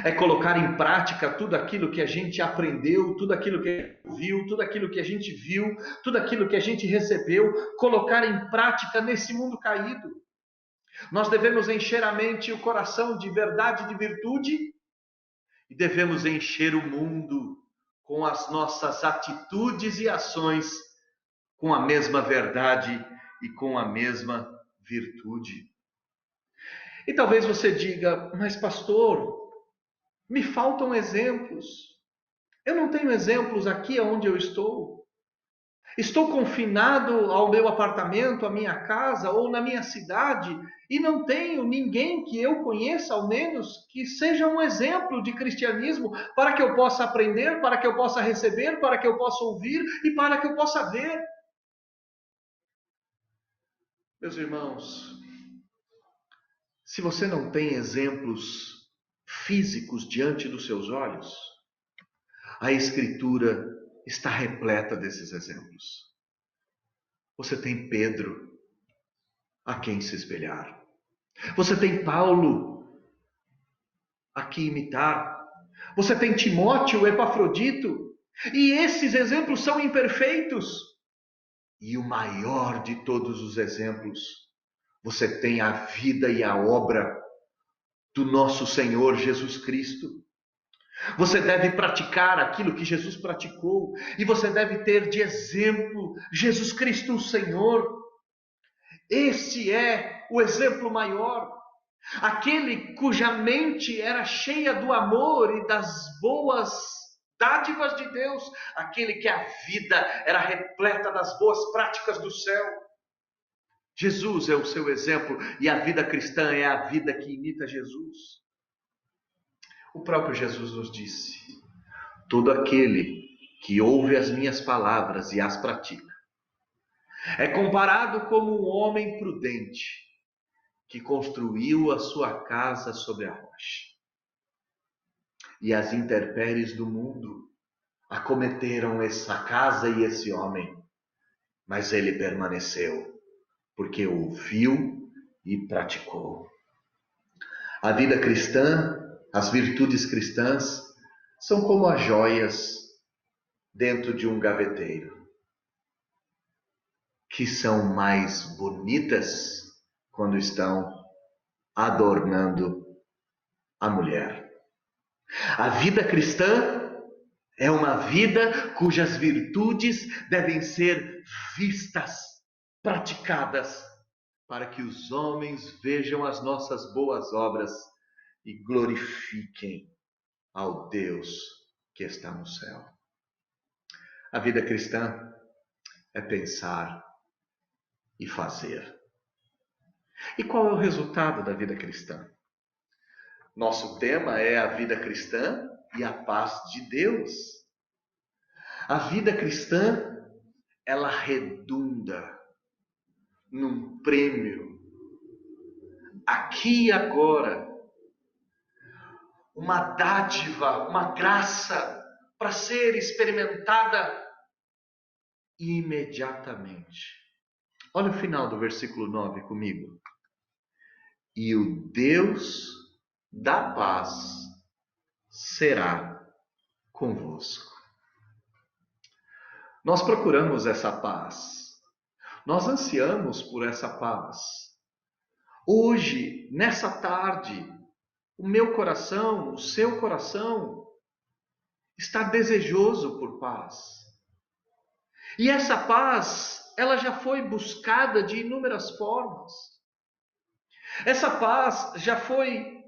é colocar em prática tudo aquilo que a gente aprendeu, tudo aquilo que a gente viu, tudo aquilo que a gente viu, tudo aquilo que a gente recebeu, colocar em prática nesse mundo caído. Nós devemos encher a mente e o coração de verdade e de virtude, e devemos encher o mundo com as nossas atitudes e ações com a mesma verdade e com a mesma virtude. E talvez você diga: mas pastor, me faltam exemplos. Eu não tenho exemplos aqui onde eu estou. Estou confinado ao meu apartamento, à minha casa ou na minha cidade e não tenho ninguém que eu conheça, ao menos, que seja um exemplo de cristianismo para que eu possa aprender, para que eu possa receber, para que eu possa ouvir e para que eu possa ver. Meus irmãos, se você não tem exemplos físicos diante dos seus olhos, a Escritura está repleta desses exemplos. Você tem Pedro, a quem se espelhar. Você tem Paulo, a que imitar. Você tem Timóteo, Epafrodito. E esses exemplos são imperfeitos. E o maior de todos os exemplos, você tem a vida e a obra do nosso Senhor Jesus Cristo. Você deve praticar aquilo que Jesus praticou. E você deve ter de exemplo Jesus Cristo, o Senhor. Esse é o exemplo maior. Aquele cuja mente era cheia do amor e das boas dádivas de Deus. Aquele que a vida era repleta das boas práticas do céu. Jesus é o seu exemplo e a vida cristã é a vida que imita Jesus. O próprio Jesus nos disse: todo aquele que ouve as minhas palavras e as pratica é comparado como um homem prudente que construiu a sua casa sobre a rocha. E as intempéries do mundo acometeram essa casa e esse homem, mas ele permaneceu, porque ouviu e praticou. A vida cristã, as virtudes cristãs, são como as joias dentro de um gaveteiro, que são mais bonitas quando estão adornando a mulher. A vida cristã é uma vida cujas virtudes devem ser vistas, praticadas, para que os homens vejam as nossas boas obras e glorifiquem ao Deus que está no céu. A vida cristã é pensar e fazer. E qual é o resultado da vida cristã? Nosso tema é a vida cristã e a paz de Deus. A vida cristã, ela redunda num prêmio, aqui e agora, uma dádiva, uma graça para ser experimentada imediatamente. Olha o final do versículo 9 comigo. E o Deus da paz será convosco. Nós procuramos essa paz. Nós ansiamos por essa paz. Hoje, nessa tarde, O meu coração, o seu coração, está desejoso por paz. E essa paz, ela já foi buscada de inúmeras formas. Essa paz já foi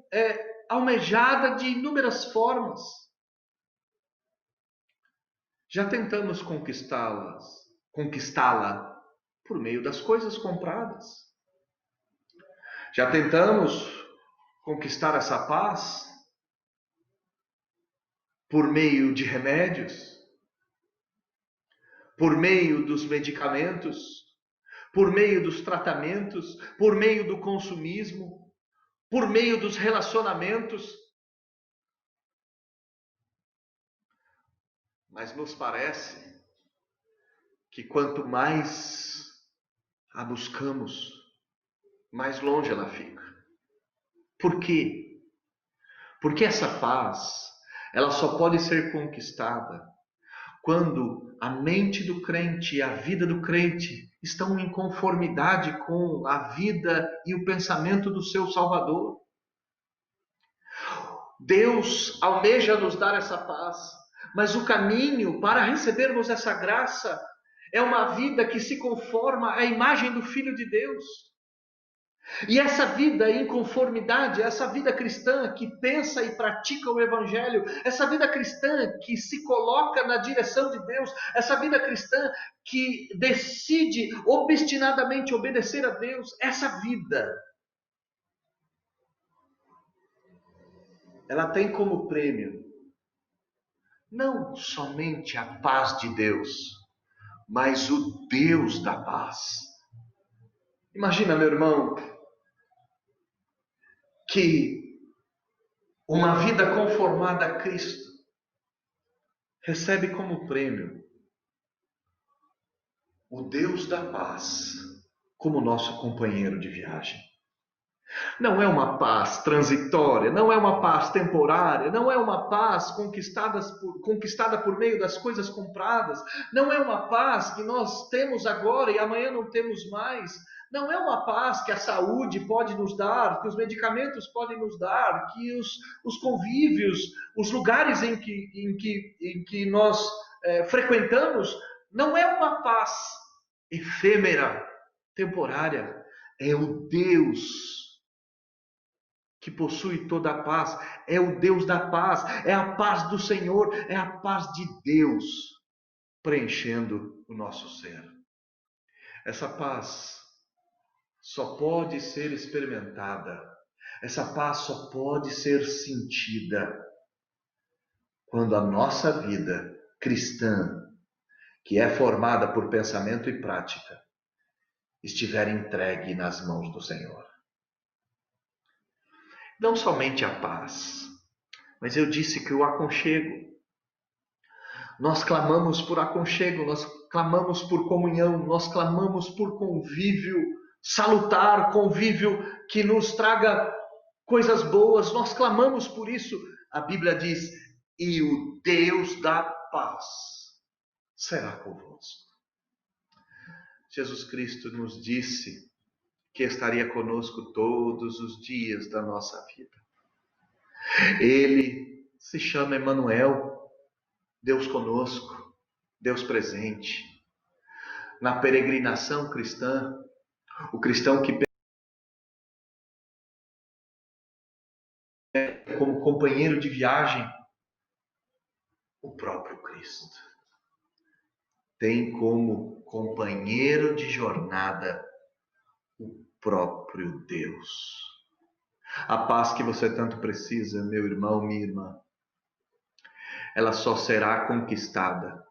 almejada de inúmeras formas. Já tentamos conquistá-la por meio das coisas compradas. Já tentamos conquistar essa paz por meio de remédios, por meio dos medicamentos, por meio dos tratamentos, por meio do consumismo, por meio dos relacionamentos. Mas nos parece que quanto mais a buscamos, mais longe ela fica. Por quê? Porque essa paz, ela só pode ser conquistada quando a mente do crente e a vida do crente estão em conformidade com a vida e o pensamento do seu Salvador. Deus almeja nos dar essa paz, mas o caminho para recebermos essa graça é uma vida que se conforma à imagem do Filho de Deus. E essa vida em conformidade, essa vida cristã que pensa e pratica o Evangelho, essa vida cristã que se coloca na direção de Deus, essa vida cristã que decide obstinadamente obedecer a Deus, essa vida, ela tem como prêmio não somente a paz de Deus, mas o Deus da paz. Imagina, meu irmão, que uma vida conformada a Cristo recebe como prêmio o Deus da paz como nosso companheiro de viagem. Não é uma paz transitória, não é uma paz temporária, não é uma paz conquistada por meio das coisas compradas, não é uma paz que nós temos agora e amanhã não temos mais. Não é uma paz que a saúde pode nos dar, que os medicamentos podem nos dar, que os convívios, os lugares em que nós frequentamos, não é uma paz efêmera, temporária. É o Deus que possui toda a paz, é o Deus da paz, é a paz do Senhor, é a paz de Deus preenchendo o nosso ser. Essa paz só pode ser experimentada, essa paz só pode ser sentida quando a nossa vida cristã, que é formada por pensamento e prática, estiver entregue nas mãos do Senhor. Não somente a paz, mas eu disse que o aconchego. Nós clamamos por aconchego, nós clamamos por comunhão, nós clamamos por convívio salutar, convívio que nos traga coisas boas, nós clamamos por isso. A Bíblia diz: e o Deus da paz será convosco. Jesus Cristo nos disse que estaria conosco todos os dias da nossa vida. Ele se chama Emanuel, Deus conosco, Deus presente. Na peregrinação cristã, o cristão que é como companheiro de viagem o próprio Cristo. Tem como companheiro de jornada o próprio Deus. A paz que você tanto precisa, meu irmão, minha irmã, ela só será conquistada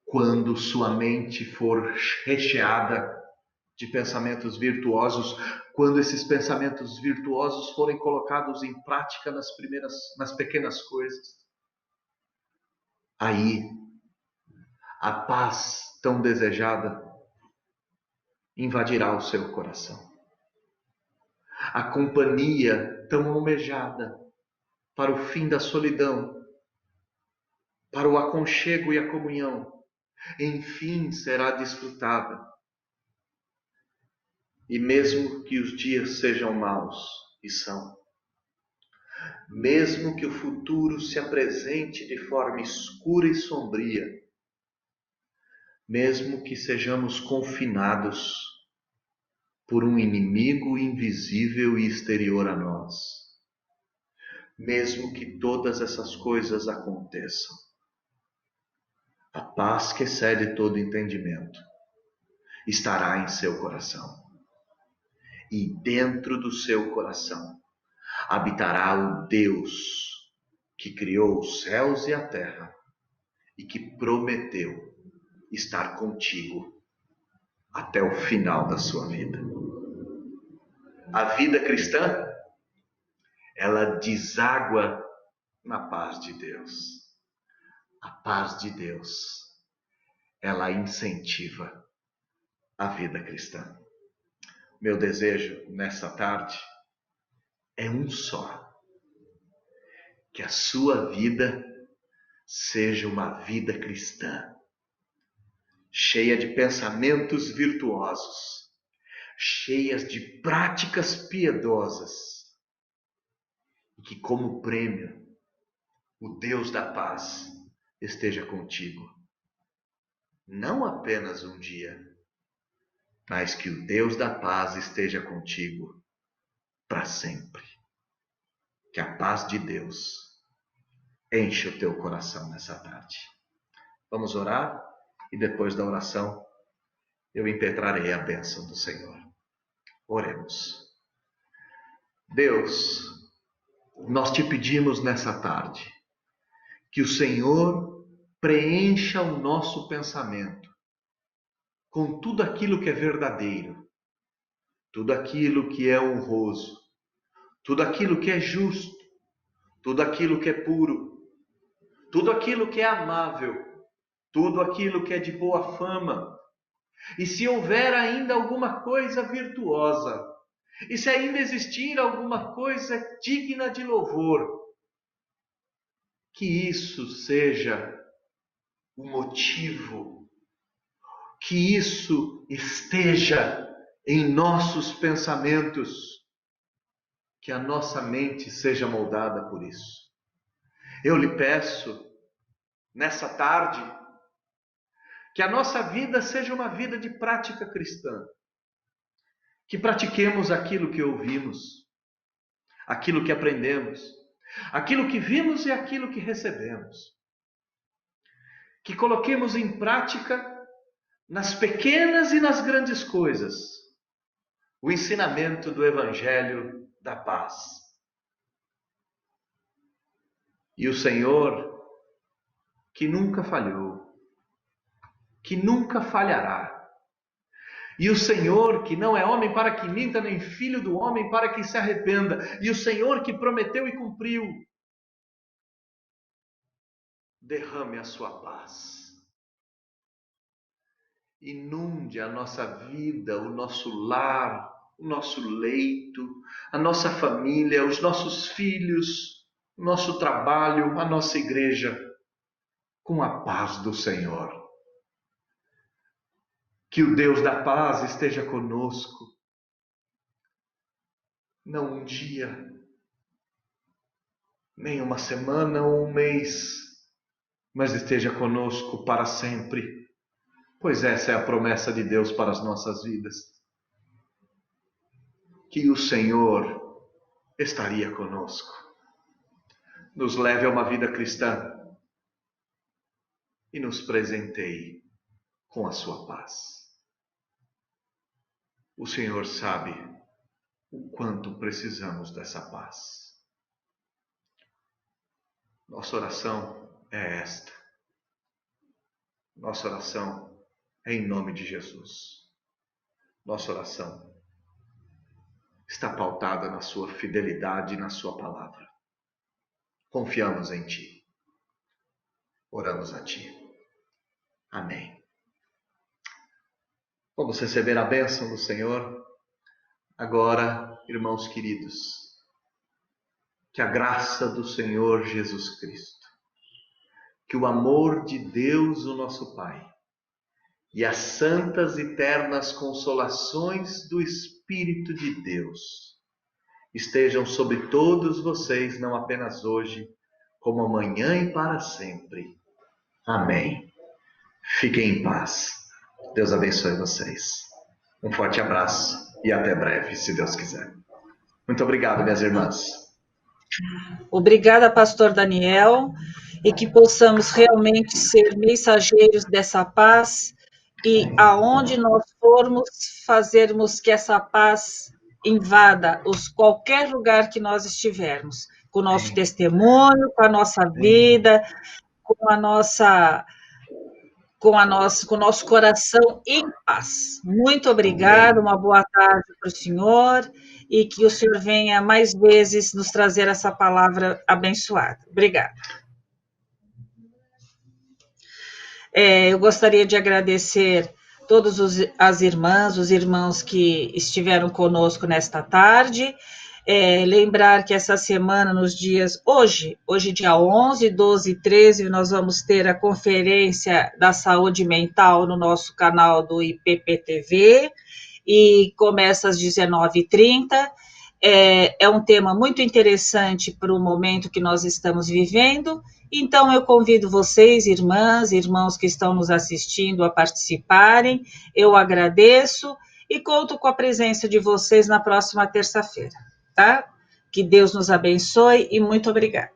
quando sua mente for recheada de pensamentos virtuosos, quando esses pensamentos virtuosos forem colocados em prática nas pequenas coisas. Aí, a paz tão desejada invadirá o seu coração. A companhia tão almejada para o fim da solidão, para o aconchego e a comunhão, enfim será desfrutada. E mesmo que os dias sejam maus, e são, mesmo que o futuro se apresente de forma escura e sombria, mesmo que sejamos confinados por um inimigo invisível e exterior a nós, mesmo que todas essas coisas aconteçam, a paz que excede todo entendimento estará em seu coração. E dentro do seu coração habitará o Deus que criou os céus e a terra e que prometeu estar contigo até o final da sua vida. A vida cristã, ela deságua na paz de Deus. A paz de Deus, ela incentiva a vida cristã. Meu desejo nessa tarde é um só: que a sua vida seja uma vida cristã, cheia de pensamentos virtuosos, cheias de práticas piedosas, e que como prêmio o Deus da paz esteja contigo, não apenas um dia, mas que o Deus da paz esteja contigo para sempre. Que a paz de Deus enche o teu coração nessa tarde. Vamos orar e depois da oração eu impetrarei a bênção do Senhor. Oremos. Deus, nós te pedimos nessa tarde que o Senhor preencha o nosso pensamento com tudo aquilo que é verdadeiro, tudo aquilo que é honroso, tudo aquilo que é justo, tudo aquilo que é puro, tudo aquilo que é amável, tudo aquilo que é de boa fama. E se houver ainda alguma coisa virtuosa, e se ainda existir alguma coisa digna de louvor, que isso seja o motivo, que isso esteja em nossos pensamentos, que a nossa mente seja moldada por isso. Eu lhe peço, nessa tarde, que a nossa vida seja uma vida de prática cristã, que pratiquemos aquilo que ouvimos, aquilo que aprendemos, aquilo que vimos e aquilo que recebemos. Que coloquemos em prática, nas pequenas e nas grandes coisas, o ensinamento do Evangelho da paz. E o Senhor, que nunca falhou, que nunca falhará, e o Senhor, que não é homem para que minta, nem filho do homem para que se arrependa, e o Senhor que prometeu e cumpriu, derrame a sua paz. Inunde a nossa vida, o nosso lar, o nosso leito, a nossa família, os nossos filhos, o nosso trabalho, a nossa igreja, com a paz do Senhor. Que o Deus da paz esteja conosco, não um dia, nem uma semana ou um mês, mas esteja conosco para sempre, pois essa é a promessa de Deus para as nossas vidas. Que o Senhor estaria conosco, nos leve a uma vida cristã e nos presenteie com a sua paz. O Senhor sabe o quanto precisamos dessa paz. Nossa oração é esta. Nossa oração é em nome de Jesus. Nossa oração está pautada na sua fidelidade e na sua palavra. Confiamos em Ti. Oramos a Ti. Amém. Vamos receber a bênção do Senhor. Agora, irmãos queridos, que a graça do Senhor Jesus Cristo, que o amor de Deus, o nosso Pai, e as santas e ternas consolações do Espírito de Deus estejam sobre todos vocês, não apenas hoje, como amanhã e para sempre. Amém. Fiquem em paz. Deus abençoe vocês. Um forte abraço e até breve, se Deus quiser. Muito obrigado, minhas irmãs. Obrigada, pastor Daniel, e que possamos realmente ser mensageiros dessa paz e aonde nós formos, fazermos que essa paz invada qualquer lugar que nós estivermos, com o nosso testemunho, com a nossa vida, com a nossa com o nosso coração em paz. Muito obrigada, uma boa tarde para o senhor e que o senhor venha mais vezes nos trazer essa palavra abençoada. Obrigada. Eu gostaria de agradecer todas as irmãs, os irmãos que estiveram conosco nesta tarde. Lembrar que essa semana, nos dias, hoje dia 11, 12 e 13, nós vamos ter a Conferência da Saúde Mental no nosso canal do IPPTV, e começa às 19h30. É um tema muito interessante para o momento que nós estamos vivendo, então eu convido vocês, irmãs, irmãos que estão nos assistindo, a participarem. Eu agradeço e conto com a presença de vocês na próxima terça-feira. Tá? Que Deus nos abençoe e muito obrigada.